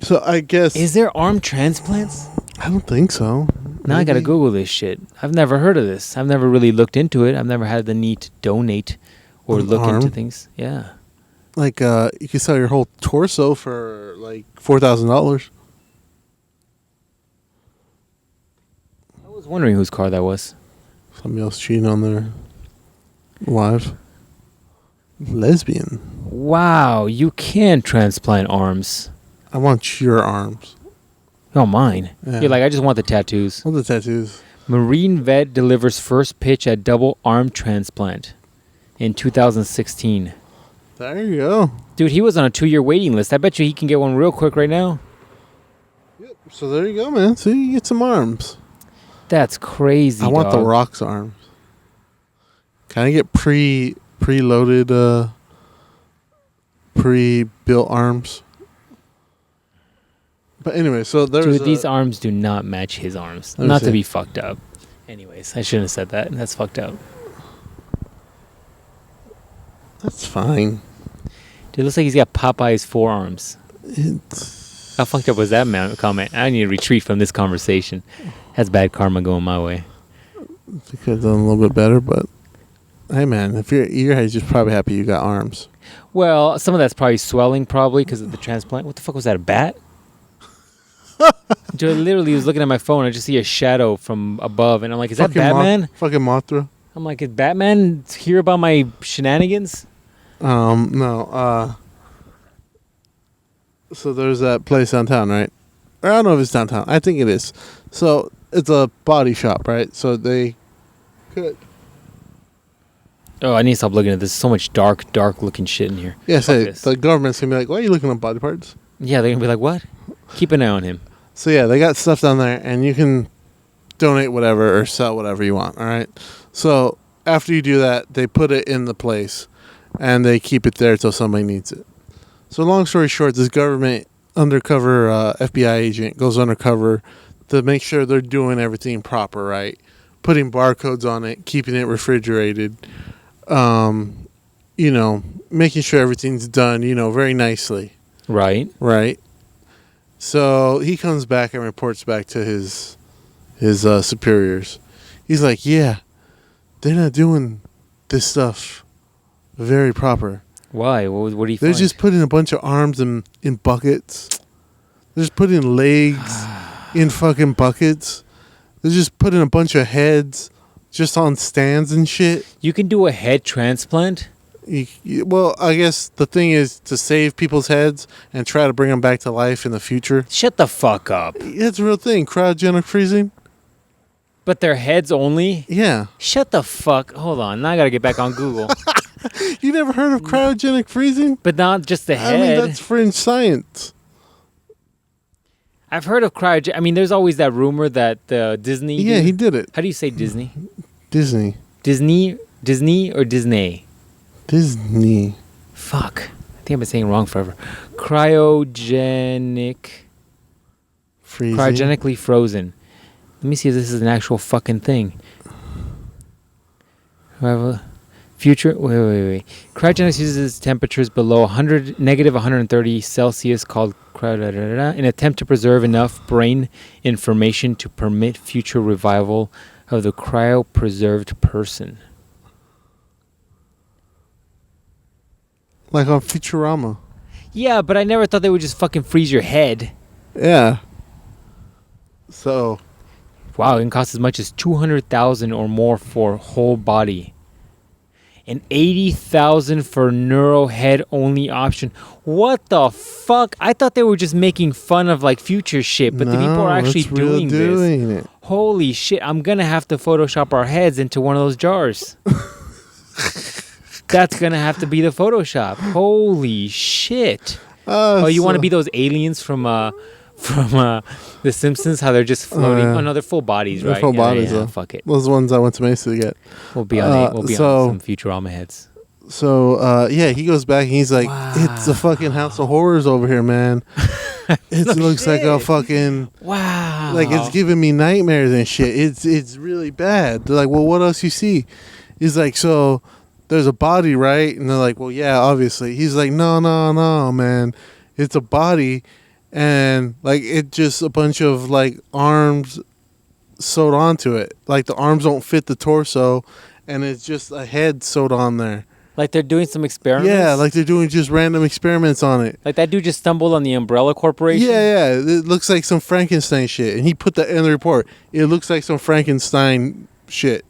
So I guess... Is there arm transplants? I don't think so. Now I gotta Google this shit. I've never heard of this. I've never really looked into it. I've never had the need to donate or look into things. Yeah. Like, you can sell your whole torso for, like, $4,000. I was wondering whose car that was. Somebody else cheating on their wife. Lesbian. Wow, you can transplant arms. I want your arms. Oh, mine. Yeah. You're like, I just want the tattoos. I want the tattoos. Marine vet delivers first pitch at double arm transplant in 2016. There you go. Dude, he was on a 2-year waiting list. I bet you he can get one real quick right now. Yep. So there you go, man. So you get some arms. That's crazy, I want the Rock's arms. Can I get preloaded, pre-built arms? But anyway, so there's... Dude, these arms do not match his arms. Not to be fucked up. Anyways, I shouldn't have said that. That's fucked up. That's fine. Dude, it looks like he's got Popeye's forearms. How fucked up was that comment? I need to retreat from this conversation. That's bad karma going my way. You could have done a little bit better, but... Hey, man, if your earhead's just probably happy you got arms. Well, some of that's probably swelling, probably, because of the transplant. What the fuck was that, a bat? Dude, I literally was looking at my phone. I just see a shadow from above, and I'm like, is that Batman? Fucking Mothra. I'm like, is Batman hear about my shenanigans? No. So there's that place downtown, right? Or I don't know if it's downtown. I think it is. So it's a body shop, right? So they could... Oh, I need to stop looking at this. So much dark looking shit in here. Yeah, the government's going to be like, why are you looking at body parts? Yeah, they're going to be like, what? Keep an eye on him. So yeah, they got stuff down there, and you can donate whatever or sell whatever you want, all right? So after you do that, they put it in the place, and they keep it there until somebody needs it. So long story short, this government undercover FBI agent goes undercover to make sure they're doing everything proper, right? Putting barcodes on it, keeping it refrigerated, making sure everything's done, very nicely. Right. Right. So he comes back and reports back to his superiors. He's like, yeah, they're not doing this stuff very proper. Why? What do you They're find? just putting a bunch of arms in buckets. They're just putting legs in fucking buckets. They're just putting a bunch of heads just on stands and shit. You can do a head transplant? Well, I guess the thing is to save people's heads and try to bring them back to life in the future. Shut the fuck up. It's a real thing. Cryogenic freezing. But their heads only? Yeah. Shut the fuck. Hold on. Now I got to get back on Google. You never heard of cryogenic freezing? But not just the head. I mean, that's fringe science. I've heard of cryogenic. I mean, there's always that rumor that Disney. Yeah, he did it. How do you say Disney? Disney or Disney? Disney. Fuck. I think I've been saying it wrong forever. Cryogenic. Freezing. Cryogenically frozen. Let me see if this is an actual fucking thing. Future. Wait. Cryogenics uses temperatures below negative 130 Celsius called in an attempt to preserve enough brain information to permit future revival of the cryopreserved person. Like on Futurama. Yeah, but I never thought they would just fucking freeze your head. Yeah. So. Wow, it can cost as much as $200,000 or more for whole body. And $80,000 for neuro head only option. What the fuck? I thought they were just making fun of like future shit, but the people are actually doing this. Holy shit! I'm gonna have to Photoshop our heads into one of those jars. That's gonna have to be the Photoshop. Holy shit! You want to be those aliens from The Simpsons? How they're just floating? Oh no, they're full bodies, right? Full bodies. Yeah, fuck it. Those ones I went to Mesa to get. We'll be on. On some Futurama heads. So he goes back and he's like, wow. It's a fucking house of horrors over here, man. It looks like a fucking wow. Like it's giving me nightmares and shit. It's really bad. They're like, well, what else you see? He's like, so there's a body, right? And they're like, well, yeah, obviously. He's like, no, man. It's a body. And like it just a bunch of like arms sewed onto it. Like the arms don't fit the torso, and it's just a head sewed on there. Like they're doing some experiments? Yeah, like they're doing just random experiments on it. Like that dude just stumbled on the Umbrella Corporation? Yeah. It looks like some Frankenstein shit. And he put that in the report. It looks like some Frankenstein shit.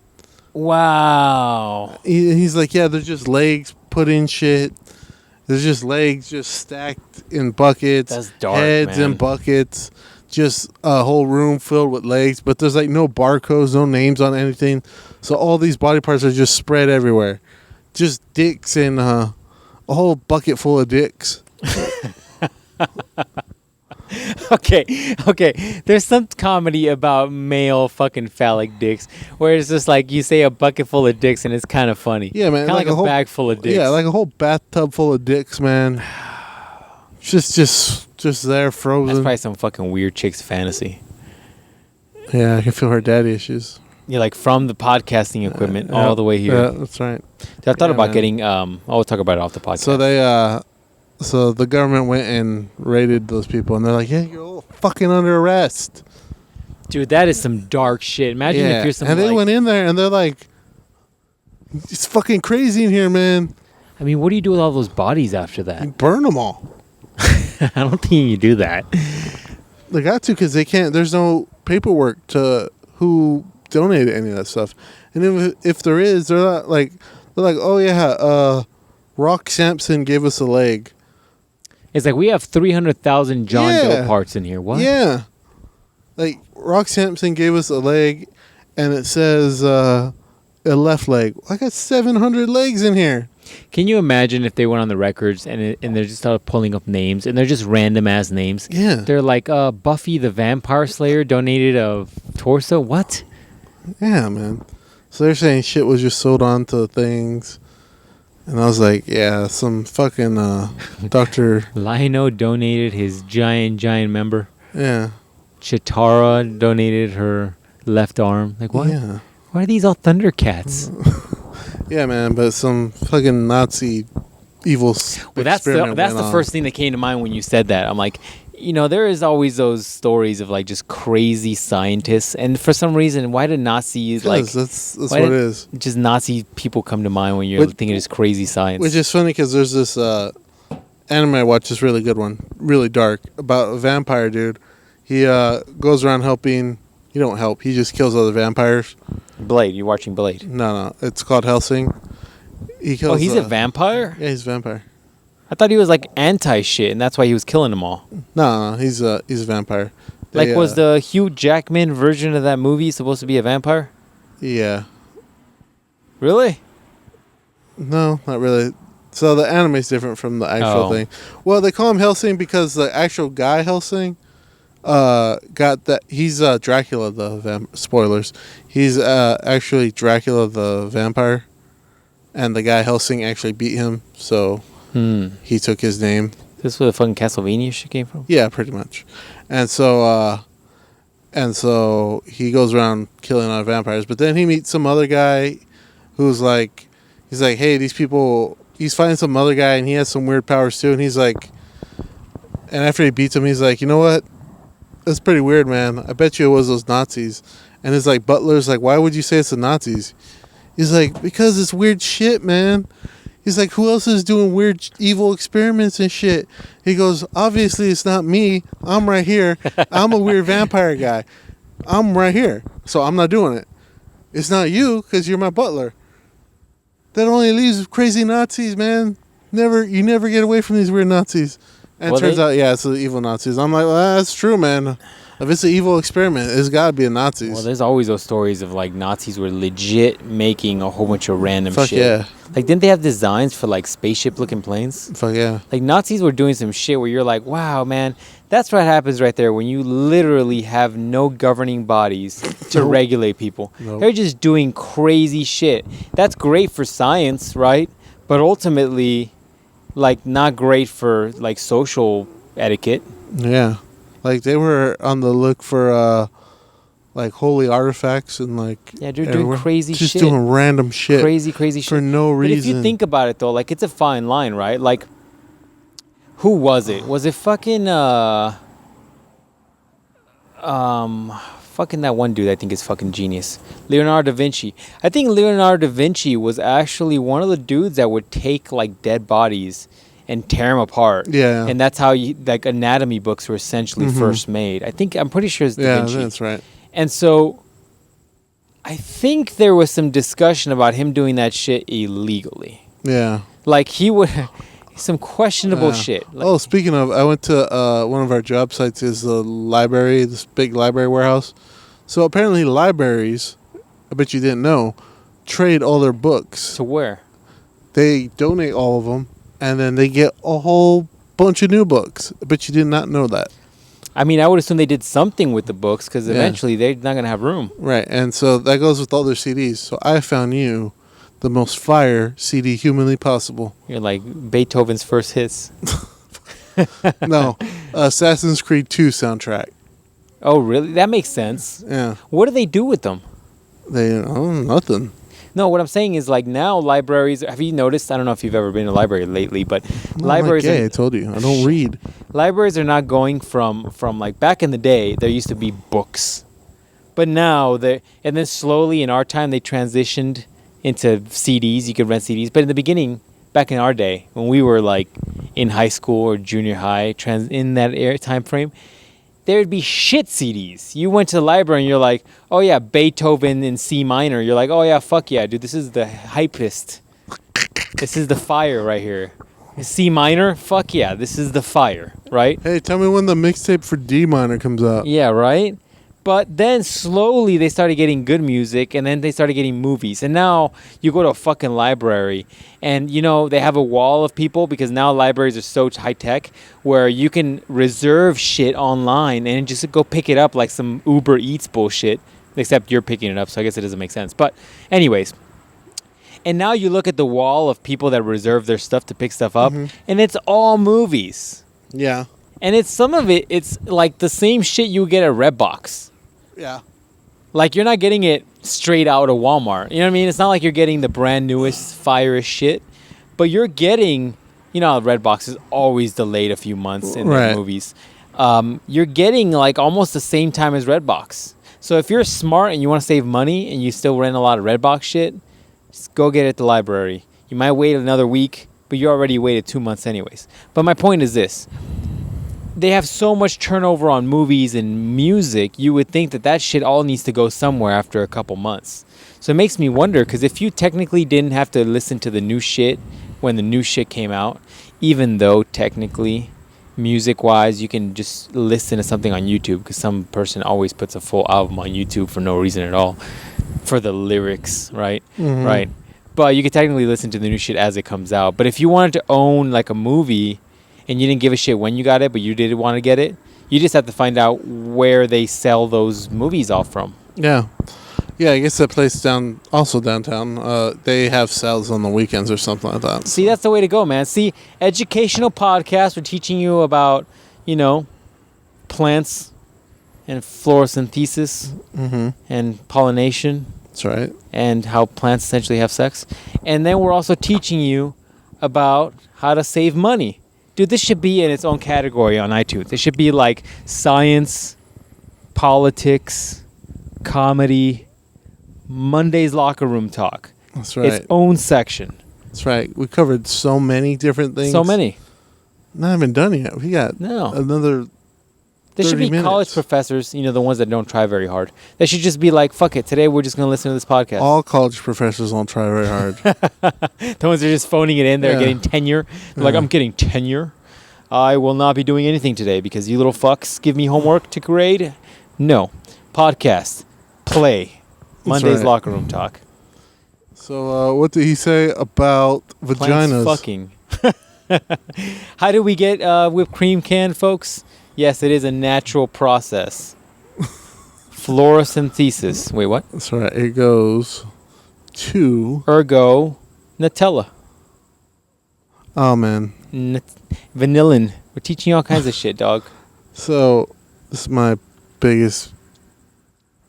Wow. He's like, yeah, they're just legs put in shit. There's just legs just stacked in buckets. That's dark, heads man. in buckets. Just a whole room filled with legs. But there's like no barcodes, no names on anything. So all these body parts are just spread everywhere. Just dicks and a whole bucket full of dicks. Okay. There's some comedy about male fucking phallic dicks where it's just like you say a bucket full of dicks and it's kind of funny. Yeah, man. Kind of like a whole bag full of dicks. Yeah, like a whole bathtub full of dicks, man. Just there frozen. That's probably some fucking weird chick's fantasy. Yeah, I can feel her daddy issues. Yeah, like from the podcasting equipment all the way here. Yeah, that's right. I thought about getting. We'll talk about it off the podcast. So the government went and raided those people, and they're like, "Yeah, you're all fucking under arrest." Dude, that is some dark shit. Imagine if you're some. And they went in there, and they're like, "It's fucking crazy in here, man." I mean, what do you do with all those bodies after that? You burn them all. I don't think you do that. They got to because they can't. There's no paperwork to who donated any of that stuff, and if there is, they're like, oh yeah, Rock Sampson gave us a leg. It's like we have 300,000 John Doe parts in here. What? Yeah, like Rock Sampson gave us a leg, and it says a left leg. I got 700 legs in here. Can you imagine if they went on the records and they just started pulling up names and they're just random ass names? Yeah, they're like Buffy the Vampire Slayer donated a torso. What? Yeah, man. So they're saying shit was just sold on to things. And I was like, yeah, some fucking Dr. Lino donated his giant member. Yeah. Chitara donated her left arm. Like, what? Yeah. Why are these all Thundercats? Yeah, man, but some fucking Nazi evil well, that's the first thing that came to mind when you said that. I'm like, there is always those stories of like just crazy scientists, and for some reason, why did Nazis that's what it is. Just Nazi people come to mind when you're thinking it's crazy science. Which is funny because there's this anime I watched, this really good one, really dark, about a vampire dude. He goes around helping. He don't help. He just kills other vampires. Blade. You're watching Blade. No. It's called Hellsing. He kills, he's a vampire? Yeah, he's a vampire. I thought he was like anti-shit, and that's why he was killing them all. No, he's a vampire. Was the Hugh Jackman version of that movie supposed to be a vampire? Yeah. Really? No, not really. So the anime's different from the actual thing. Well, they call him Hellsing because the actual guy Hellsing got that. He's Dracula the spoilers. He's actually Dracula the vampire, and the guy Hellsing actually beat him. So he took his name. This is where the fucking Castlevania shit came from? Yeah, pretty much. And so he goes around killing other vampires. But then he meets some other guy who's like, he's like, hey, these people. He's fighting some other guy, and he has some weird powers too. And he's like, and after he beats him, he's like, you know what? That's pretty weird, man. I bet you it was those Nazis. And his like butler's like, why would you say it's the Nazis? He's like, because it's weird shit, man. He's like, who else is doing weird, evil experiments and shit? He goes, obviously it's not me. I'm right here. I'm a weird vampire guy. I'm right here. So I'm not doing it. It's not you, because you're my butler. That only leaves crazy Nazis, man. You never get away from these weird Nazis. And it turns out, it's the evil Nazis. I'm like, well, that's true, man. If it's an evil experiment, it's got to be a Nazis. Well, there's always those stories of, like, Nazis were legit making a whole bunch of random shit. Yeah. Like, didn't they have designs for, like, spaceship-looking planes? Fuck yeah. Like, Nazis were doing some shit where you're like, wow, man, that's what happens right there when you literally have no governing bodies to regulate people. Nope. They're just doing crazy shit. That's great for science, right? But ultimately, like, not great for, like, social etiquette. Yeah. Like, they were on the look for, like, holy artifacts and, like... Yeah, they're doing crazy shit. Just doing random shit. Crazy shit. For no reason. But if you think about it, though, like, it's a fine line, right? Like, who was it? Was it fucking, fucking that one dude I think is fucking genius. Leonardo da Vinci. I think Leonardo da Vinci was actually one of the dudes that would take, like, dead bodies and tear them apart. Yeah. And that's how, like, anatomy books were essentially first made. I'm pretty sure it's Da Vinci. Yeah, that's right. And so, I think there was some discussion about him doing that shit illegally. Yeah. Like, he would... some questionable shit. Like, speaking of, I went to one of our job sites is the library, this big library warehouse. So apparently libraries, I bet you didn't know, trade all their books. To where? They donate all of them, and then they get a whole bunch of new books. I bet you did not know that. I mean, I would assume they did something with the books, because eventually they're not going to have room. Right, and so that goes with all their CDs. So I found you the most fire CD humanly possible. You're like Beethoven's first hits. No, Assassin's Creed 2 soundtrack. Oh, really? That makes sense. Yeah. What do they do with them? Nothing. No, what I'm saying is, like, now libraries... Have you noticed? I don't know if you've ever been to a library lately, but libraries... I told you. I don't read. Libraries are not going from like, back in the day, there used to be books. But now, and then slowly in our time, they transitioned into CDs. You could rent CDs. But in the beginning, back in our day, when we were, like, in high school or junior high, in that time frame, there would be shit CDs. You went to the library and you're like, oh yeah, Beethoven in C minor. You're like, oh yeah, fuck yeah, dude, this is the hypest. This is the fire right here. C minor? Fuck yeah, this is the fire, right? Hey, tell me when the mixtape for D minor comes out. Yeah, right? But then slowly they started getting good music, and then they started getting movies. And now you go to a fucking library, and, you know, they have a wall of people, because now libraries are so high-tech, where you can reserve shit online and just go pick it up like some Uber Eats bullshit, except you're picking it up, so I guess it doesn't make sense. But anyways, and now you look at the wall of people that reserve their stuff to pick stuff up, and it's all movies. Yeah. And it's like the same shit you would get at Redbox. Yeah. Like, you're not getting it straight out of Walmart. You know what I mean? It's not like you're getting the brand newest, fire shit. But you're getting, you know, Redbox is always delayed a few months in the movies. You're getting, like, almost the same time as Redbox. So if you're smart and you want to save money and you still rent a lot of Redbox shit, just go get it at the library. You might wait another week, but you already waited 2 months anyways. But my point is this. They have so much turnover on movies and music, you would think that shit all needs to go somewhere after a couple months. So it makes me wonder, because if you technically didn't have to listen to the new shit when the new shit came out, even though technically, music-wise, you can just listen to something on YouTube, because some person always puts a full album on YouTube for no reason at all, for the lyrics, right? Mm-hmm. Right. But you could technically listen to the new shit as it comes out. But if you wanted to own like a movie and you didn't give a shit when you got it, but you did want to get it, you just have to find out where they sell those movies off from. Yeah. Yeah, I guess that place downtown, they have sales on the weekends or something like that. See, that's the way to go, man. See, educational podcasts are teaching you about, plants and photosynthesis and pollination. That's right. And how plants essentially have sex. And then we're also teaching you about how to save money. Dude, this should be in its own category on iTunes. It should be like science, politics, comedy, Monday's locker room talk. That's right. Its own section. That's right. We covered so many different things. So many. Not even done yet. We got another. There should be college professors, the ones that don't try very hard. They should just be like, fuck it, today we're just going to listen to this podcast. All college professors don't try very hard. The ones that are just phoning it in, they're getting tenure. They're like, I'm getting tenure. I will not be doing anything today because you little fucks give me homework to grade. No. Podcast. Play. Monday's locker room talk. So what did he say about vaginas? Plants fucking. How do we get whipped cream canned, folks? Yes, it is a natural process. Photosynthesis. Wait, what? That's right. It goes to... Ergo Nutella. Oh, man. Vanillin. We're teaching you all kinds of shit, dog. So, this is my biggest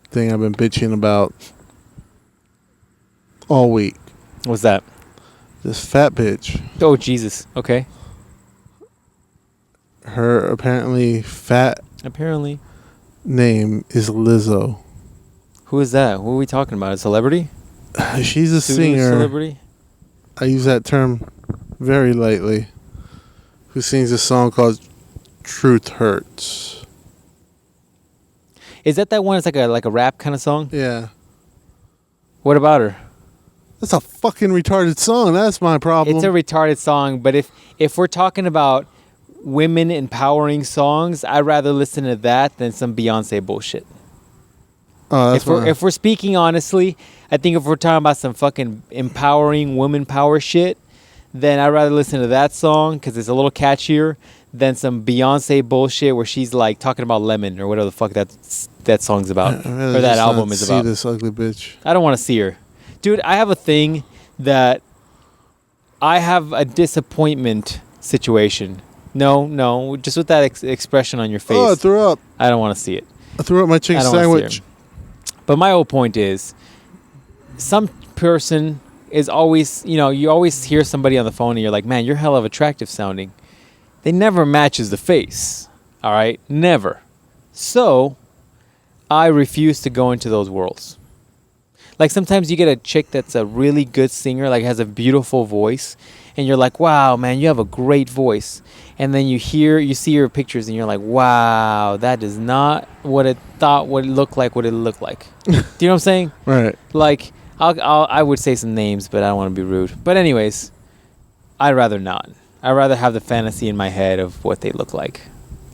thing I've been bitching about all week. What's that? This fat bitch. Oh, Jesus. Okay. Her apparently fat name is Lizzo. Who is that? Who are we talking about? A celebrity? She's a singer. Celebrity? I use that term very lightly. Who sings a song called Truth Hurts. Is that one? It's like a rap kind of song? Yeah. What about her? That's a fucking retarded song. That's my problem. It's a retarded song, but if we're talking about women empowering songs, I'd rather listen to that than some Beyonce bullshit. Oh, that's if we're speaking honestly, I think if we're talking about some fucking empowering woman power shit, then I'd rather listen to that song because it's a little catchier than some Beyonce bullshit where she's like talking about lemon or whatever the fuck that song's about or that album is about. See this ugly bitch. I don't want to see her, dude. I have a thing that I have a disappointment situation. No, just with that expression on your face. Oh, I threw up. I don't want to see it. I threw up my chicken sandwich. But my whole point is, some person is always, you always hear somebody on the phone and you're like, man, you're hell of attractive sounding. They never matches the face. All right? Never. So, I refuse to go into those worlds. Like sometimes you get a chick that's a really good singer, like has a beautiful voice, and you're like, wow, man, you have a great voice. And then you see your pictures and you're like, wow, that is not what it looked like, what it looked like. Do you know what I'm saying? Right. Like, I would say some names, but I don't want to be rude. But anyways, I'd rather not. I'd rather have the fantasy in my head of what they look like.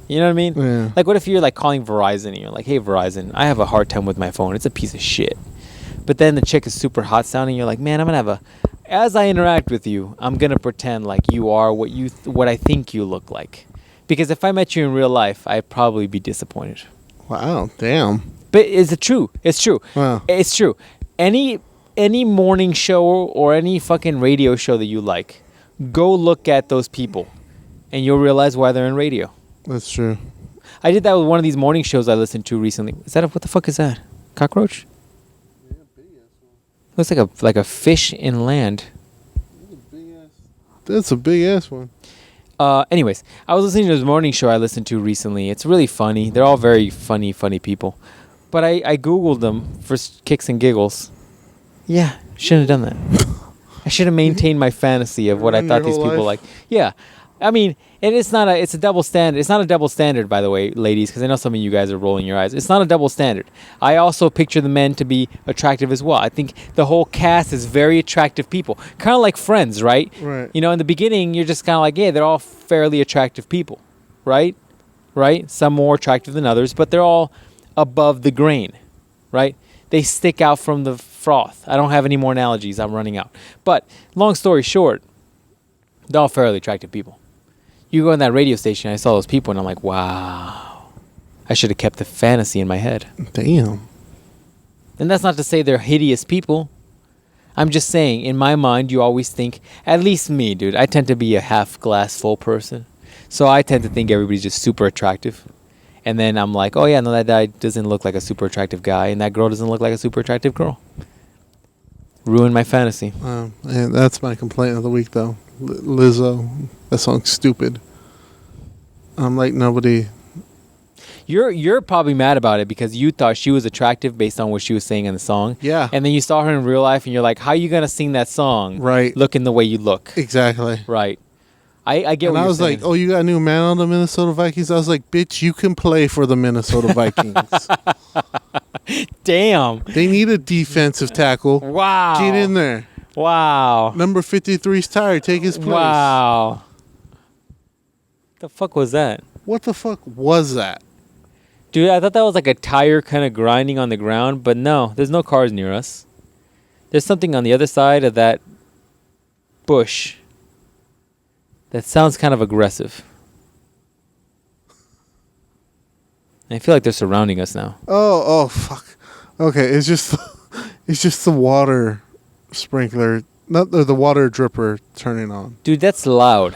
You know what I mean? Yeah. Like, what if you're like calling Verizon and you're like, hey, Verizon, I have a hard time with my phone. It's a piece of shit. But then the chick is super hot sounding. You're like, man, I'm going to have as I interact with you, I'm going to pretend like you are what I think you look like. Because if I met you in real life, I'd probably be disappointed. Wow, damn. But is it true? It's true. Wow. It's true. Any morning show or any fucking radio show that you like, go look at those people and you'll realize why they're in radio. That's true. I did that with one of these morning shows I listened to recently. What the fuck is that? Cockroach? Looks like a fish in land. That's a big ass one. Anyways, I was listening to this morning show I listened to recently. It's really funny. They're all very funny people. But I Googled them for kicks and giggles. Yeah, shouldn't have done that. I should have maintained my fantasy of what I thought these people like. Yeah, I mean, and it's a double standard. It's not a double standard, by the way, ladies, because I know some of you guys are rolling your eyes. It's not a double standard. I also picture the men to be attractive as well. I think the whole cast is very attractive people. Kind of like Friends, right? Right. You know, in the beginning, you're just kind of like, yeah, they're all fairly attractive people, right? Right? Some more attractive than others, but they're all above the grain, right? They stick out from the froth. I don't have any more analogies. I'm running out. But long story short, they're all fairly attractive people. You go in that radio station, I saw those people, and I'm like, wow. I should have kept the fantasy in my head. Damn. And that's not to say they're hideous people. I'm just saying, in my mind, you always think, at least me, dude, I tend to be a half glass full person. So I tend to think everybody's just super attractive. And then I'm like, oh yeah, no, that guy doesn't look like a super attractive guy, and that girl doesn't look like a super attractive girl. Ruined my fantasy. And that's my complaint of the week, though. Lizzo, that song's stupid. I'm like, nobody. You're probably mad about it because you thought she was attractive based on what she was saying in the song. Yeah. And then you saw her in real life, and you're like, how are you gonna sing that song? Right. Looking the way you look. Exactly. Right. I get. And what I you're was saying. like, oh, you got a new man on the Minnesota Vikings? I was like, bitch, you can play for the Minnesota Vikings. Damn. They need a defensive tackle. Wow. Get in there. Wow. Number 53's tired. Take his place. Wow. The fuck was that? What the fuck was that? Dude, I thought that was like a tire kind of grinding on the ground, but no, there's no cars near us. There's something on the other side of that bush that sounds kind of aggressive. I feel like they're surrounding us now. Oh, fuck. Okay, it's just the water sprinkler, not the water dripper turning on. Dude, that's loud.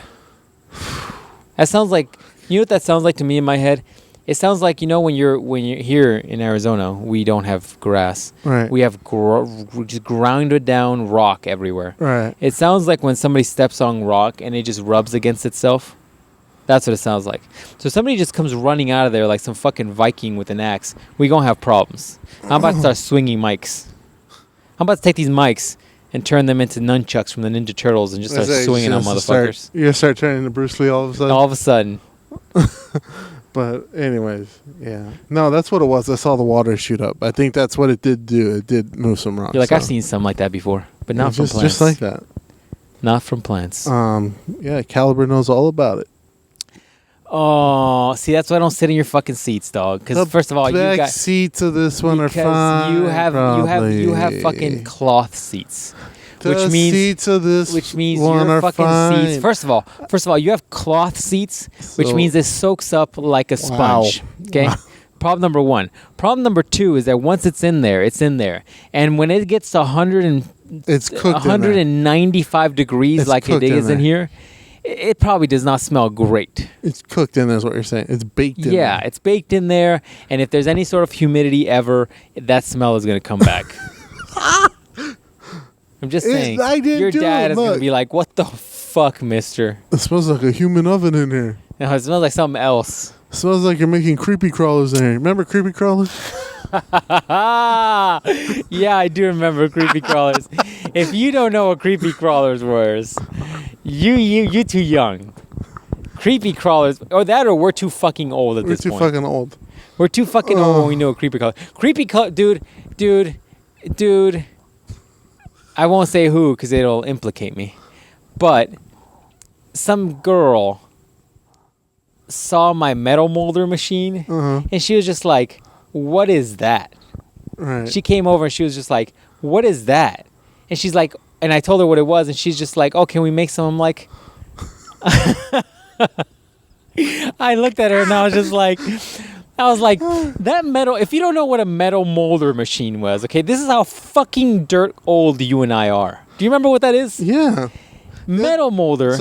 That sounds like, you know what that sounds like to me in my head? It sounds like, you know, when you're here in Arizona, we don't have grass. Right. We have just grounded down rock everywhere. Right. It sounds like when somebody steps on rock and it just rubs against itself. That's what it sounds like. So somebody just comes running out of there like some fucking Viking with an axe. We gonna have problems. I'm about to start swinging mics. I'm about to take these mics and turn them into nunchucks from the Ninja Turtles and just start swinging on motherfuckers. You're gonna start turning to Bruce Lee all of a sudden? All of a sudden. But anyways, yeah. No, that's what it was. I saw the water shoot up. I think that's what it did do. It did move some rocks. You're like, I've seen something like that before, but not from plants. Just like that. Not from plants. Yeah, Caliber knows all about it. Oh, see, that's why I don't sit in your fucking seats, dog. Because first of all, you got back seats of this one are fine. You have fucking cloth seats. Which means seats of this one your are fucking fine. seats. First of all, you have cloth seats, which means it soaks up like a sponge. Wow. Okay. Wow. Problem number one. Problem number two is that once it's in there, and when it gets to 195 degrees, like it is in here, it probably does not smell great. It's cooked in there, is what you're saying. It's baked in there. Yeah, it's baked in there, and if there's any sort of humidity ever, that smell is going to come back. I'm just saying, your dad is going to be like, what the fuck, mister? It smells like a human oven in here. No, it smells like something else. It smells like you're making creepy crawlers in here. Remember creepy crawlers? Yeah, I do remember creepy crawlers. If you don't know what creepy crawlers were, you're too young. Creepy crawlers, or we're too fucking old at this point. We're too fucking old. We're too fucking old when we know a creepy crawler. Dude. I won't say who because it'll implicate me. But some girl saw my metal molder machine, and she was just like, what is that? Right. She came over and she was just like, what is that? And she's like, and I told her what it was, and she's just like, oh, can we make some? I'm like, I looked at her and I was like, that metal, if you don't know what a metal molder machine was, okay, this is how fucking dirt old you and I are. Do you remember what that is? Yeah. Metal molder.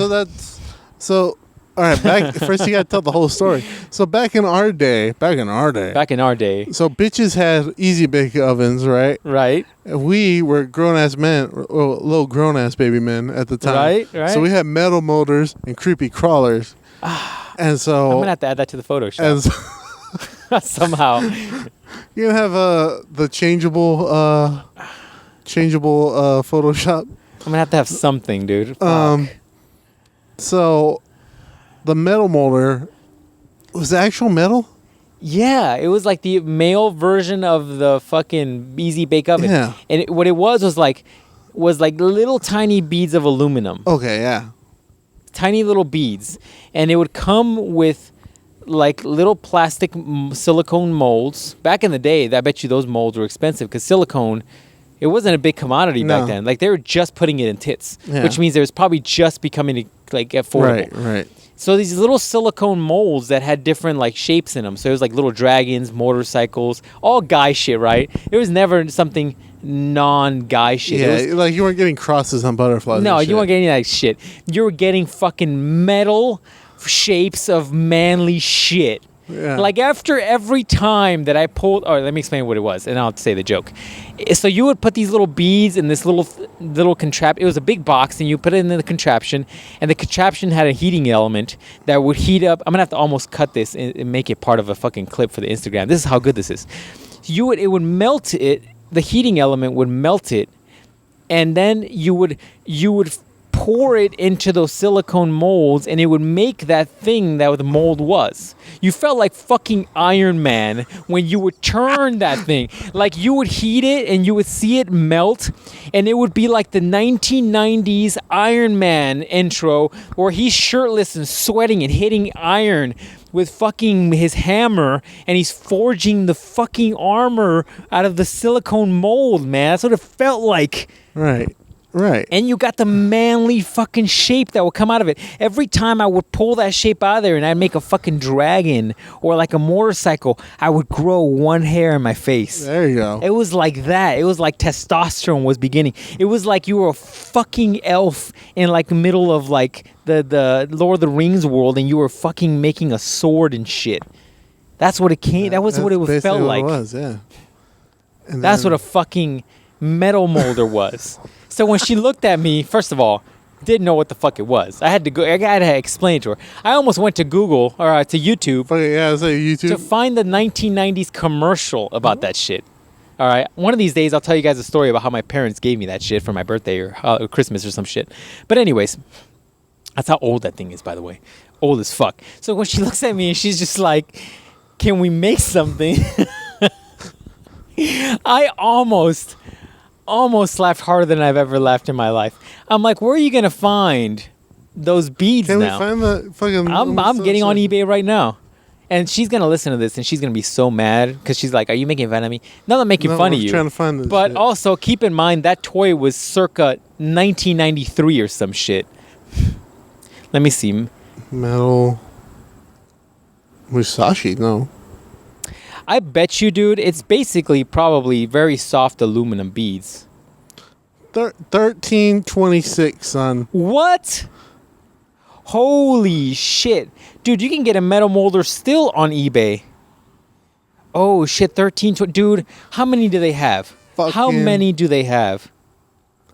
So all right, first you got to tell the whole story. So back in our day. So bitches had easy bake ovens, right? Right. We were grown-ass men, little grown-ass baby men at the time. Right. So we had metal molders and creepy crawlers. And so I'm going to have to add that to the Photoshop. Somehow. You're going to have the changeable Photoshop. I'm going to have something, dude. So the metal molder was actual metal. Yeah, it was like the male version of the fucking Easy Bake Oven. Yeah. And what it was like little tiny beads of aluminum. Okay, yeah. Tiny little beads. And it would come with like little plastic silicone molds. Back in the day, I bet you those molds were expensive because silicone, it wasn't a big commodity back then. Like they were just putting it in tits, which means it was probably just becoming like affordable. Right. So these little silicone molds that had different like shapes in them. So it was like little dragons, motorcycles, all guy shit, right? It was never something non-guy shit. Yeah, like you weren't getting crosses on butterflies. No, you weren't getting that shit. You were getting fucking metal shapes of manly shit. Yeah. Like after every time that I pulled, or let me explain what it was, and I'll say the joke. So you would put these little beads in this little contraption. It was a big box, and you put it in the contraption, and the contraption had a heating element that would heat up. I'm gonna have to almost cut this and make it part of a fucking clip for the Instagram. This is how good this is. It would melt it. The heating element would melt it, and then you would pour it into those silicone molds, and it would make that thing that the mold was. You felt like fucking Iron Man when you would turn that thing. Like you would heat it and you would see it melt, and it would be like the 1990s Iron Man intro where he's shirtless and sweating and hitting iron with fucking his hammer, and he's forging the fucking armor out of the silicone mold, man. That's what it felt like. Right. And you got the manly fucking shape that would come out of it. Every time I would pull that shape out of there and I'd make a fucking dragon or like a motorcycle, I would grow one hair in my face. There you go. It was like that. It was like testosterone was beginning. It was like you were a fucking elf in like the middle of like the Lord of the Rings world, and you were fucking making a sword and shit. That's what it came. That was what it felt like. It was, yeah. And that's what a fucking metal molder was. So when she looked at me, first of all, didn't know what the fuck it was. I had to explain it to her. I almost went to Google or to YouTube. YouTube to find the 1990s commercial about that shit. All right, one of these days I'll tell you guys a story about how my parents gave me that shit for my birthday or Christmas or some shit. But anyways, that's how old that thing is, by the way. Old as fuck. So when she looks at me and she's just like, "Can we make something?" I almost laughed harder than I've ever laughed in my life. I'm like, where are you gonna find those beads now? Can we find the fucking? I'm getting on eBay right now, and she's gonna listen to this, and she's gonna be so mad because she's like, "Are you making fun of me?" No, I'm making fun of you. Trying to find this but shit. Also keep in mind that toy was circa 1993 or some shit. Let me see. Metal. Musashi, no. I bet you, dude, it's basically probably very soft aluminum beads. 1326, son. What? Holy shit. Dude, you can get a metal molder still on eBay. Oh, shit, 1320. Dude, how many do they have? How many do they have?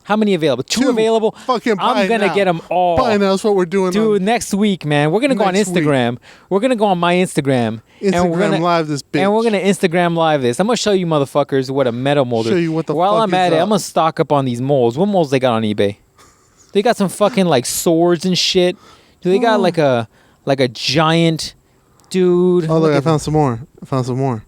How many available? Two available? Fucking I'm going to get them all. Buy now. That's what we're doing. Dude, next week, man. We're going to go on Instagram. We're going to go on my Instagram. Instagram live this bitch. And we're going to Instagram live this. I'm going to show you motherfuckers what a metal molder. Show you what the While fuck I'm at it, I'm going to stock up on these molds. What molds they got on eBay? They got some fucking like swords and shit. Do they got like a giant dude? Oh, look, I found some more.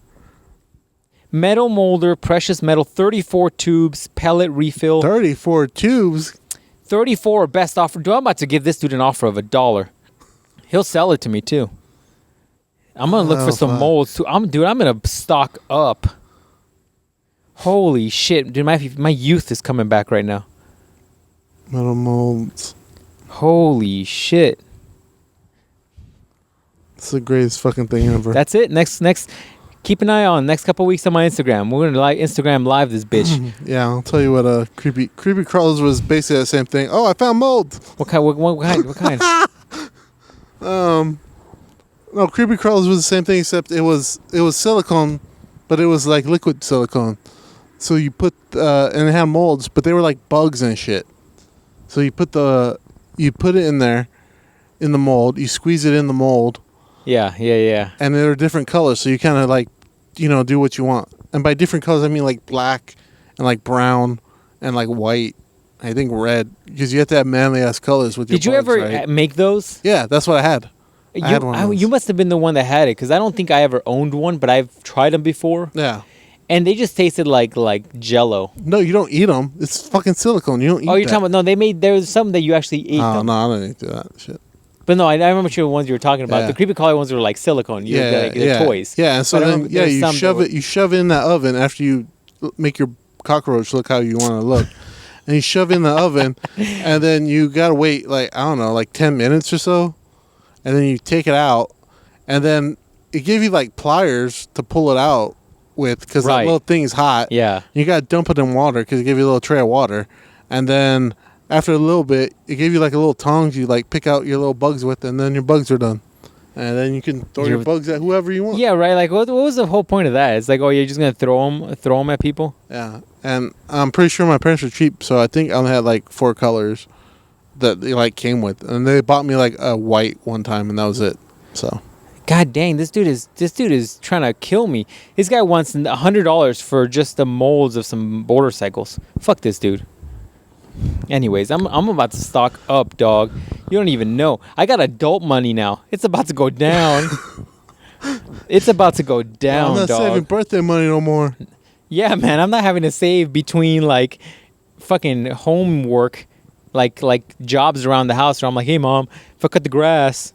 Metal molder, precious metal, 34 tubes, pellet refill. 34 tubes? 34 best offer. Dude, I'm about to give this dude an offer of $1. He'll sell it to me too. I'm going to look for some molds too. I'm going to stock up. Holy shit. Dude, my youth is coming back right now. Metal molds. Holy shit. It's the greatest fucking thing ever. That's it. Next. Keep an eye on next couple weeks on my Instagram. We're gonna Instagram live this bitch. Yeah, I'll tell you what. Creepy crawlers was basically the same thing. Oh, I found mold. What kind? What kind? No, creepy crawlers was the same thing, except it was silicone, but it was like liquid silicone. So you put and it had molds, but they were like bugs and shit. So you put it in there, in the mold. You squeeze it in the mold. Yeah. And they're different colors, so you kind of like, do what you want. And by different colors, I mean like black and like brown and like white. I think red, because you have to have manly ass colors with your. Did you ever make those? Yeah, that's what I had. I had one of those. You must have been the one that had it, because I don't think I ever owned one, but I've tried them before. Yeah. And they just tasted like Jello. No, you don't eat them. It's fucking silicone. You don't eat Oh, you're talking about... No, there was some that you actually ate them. No, I don't need to do that shit. But no, I remember the ones you were talking about. Yeah. The creepy crawler ones were like silicone. They're toys. Yeah, and so then you shove it in that oven after you make your cockroach look how you want to look. And you shove it in the oven, and then you got to wait, like, I don't know, like 10 minutes or so. And then you take it out, and then it gave you, like, pliers to pull it out with, because that little thing is hot. Yeah. You got to dump it in water, because it gave you a little tray of water. And then after a little bit, it gave you, like, a little tongs you, like, pick out your little bugs with, and then your bugs are done. And then you can throw your bugs at whoever you want. Yeah, right. Like, what was the whole point of that? It's like, oh, you're just going to throw them at people? Yeah. And I'm pretty sure my parents were cheap, so I think I only had, like, 4 colors that they, like, came with. And they bought me, like, a white one time, and that was it. So. God dang, this dude is trying to kill me. This guy wants $100 for just the molds of some motorcycles. Fuck this dude. Anyways, I'm about to stock up, dog. You don't even know. I got adult money now. It's about to go down. It's about to go down, dog. I'm not saving birthday money no more. Yeah, man. I'm not having to save between, like, fucking homework, like jobs around the house where I'm like, hey, Mom, if I cut the grass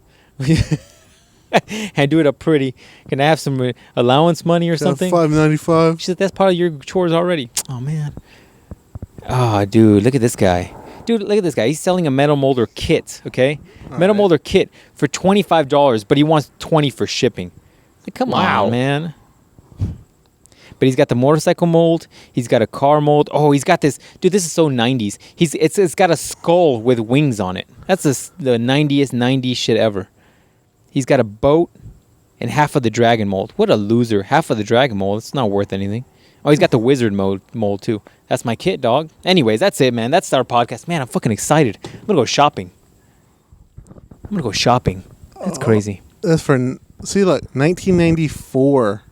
and do it up pretty, can I have some allowance money or something? $5.95. She said, that's part of your chores already. Oh, man. Oh, dude, look at this guy. Dude, look at this guy. He's selling a metal molder kit, okay? Metal molder kit for $25, but he wants $20 for shipping. Like, come on, man. But he's got the motorcycle mold. He's got a car mold. Oh, he's got this. Dude, this is so 90s. It's got a skull with wings on it. That's the 90s shit ever. He's got a boat and half of the dragon mold. What a loser. Half of the dragon mold. It's not worth anything. Oh, he's got the wizard mold too. That's my kit, dog. Anyways, that's it, man. That's our podcast. Man, I'm fucking excited. I'm going to go shopping. That's crazy. That's for, see, look, 1994.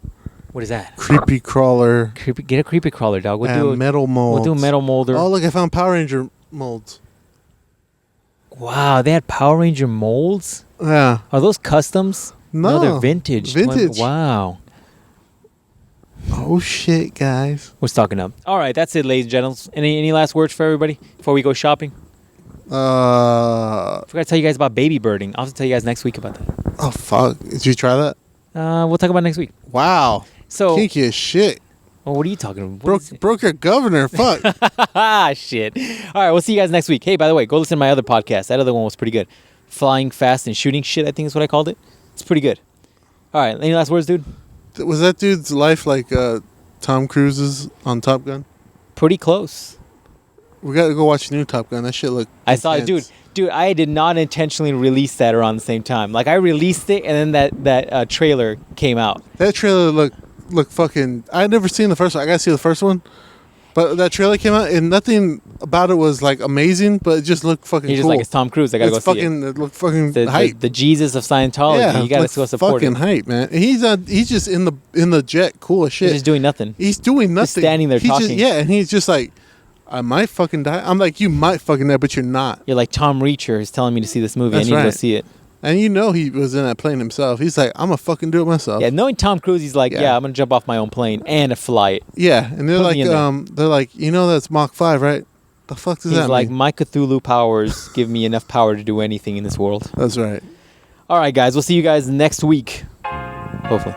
What is that? Creepy crawler. Get a creepy crawler, dog. We'll do metal mold. We'll do a metal molder. Oh, look, I found Power Ranger molds. Wow, they had Power Ranger molds? Yeah. Are those customs? No, they're vintage. Wow. Oh, shit, guys. We're stocking up. All right, that's it, ladies and gentlemen. Any last words for everybody before we go shopping? I forgot to tell you guys about baby birding. I'll have to tell you guys next week about that. Oh, fuck. Did you try that? We'll talk about it next week. Wow. So kinky as shit. Well, what are you talking about? Broke your governor. Fuck. Shit. All right, we'll see you guys next week. Hey, by the way, go listen to my other podcast. That other one was pretty good. Flying Fast and Shooting Shit, I think is what I called it. It's pretty good. All right, any last words, dude? Was that dude's life like Tom Cruise's on Top Gun? Pretty close. We got to go watch the new Top Gun. That shit looked I saw it, dude. Dude, I did not intentionally release that around the same time. Like, I released it, and then that trailer came out. That trailer looked fucking... I had never seen the first one. I got to see the first one. But that trailer came out, and nothing about it was, like, amazing, but it just looked fucking cool. He's just like, it's Tom Cruise. I got to go see it. It looked fucking hype. The Jesus of Scientology. Yeah, you got to go support him. Fucking hype, man. And he's just in the jet, cool as shit. He's just doing nothing. He's doing nothing. Just standing there talking. And he's just like... I might fucking die. I'm like, you might fucking die, but you're not. You're like, Tom Reacher is telling me to see this movie. That's I need to go see it. And you know he was in that plane himself. He's like, I'm going to fucking do it myself. Yeah, knowing Tom Cruise, he's like, yeah I'm going to jump off my own plane and fly it. Yeah, and they're like, you know that's Mach 5, right? The fuck does that mean? He's like, my Cthulhu powers give me enough power to do anything in this world. That's right. All right, guys. We'll see you guys next week. Hopefully.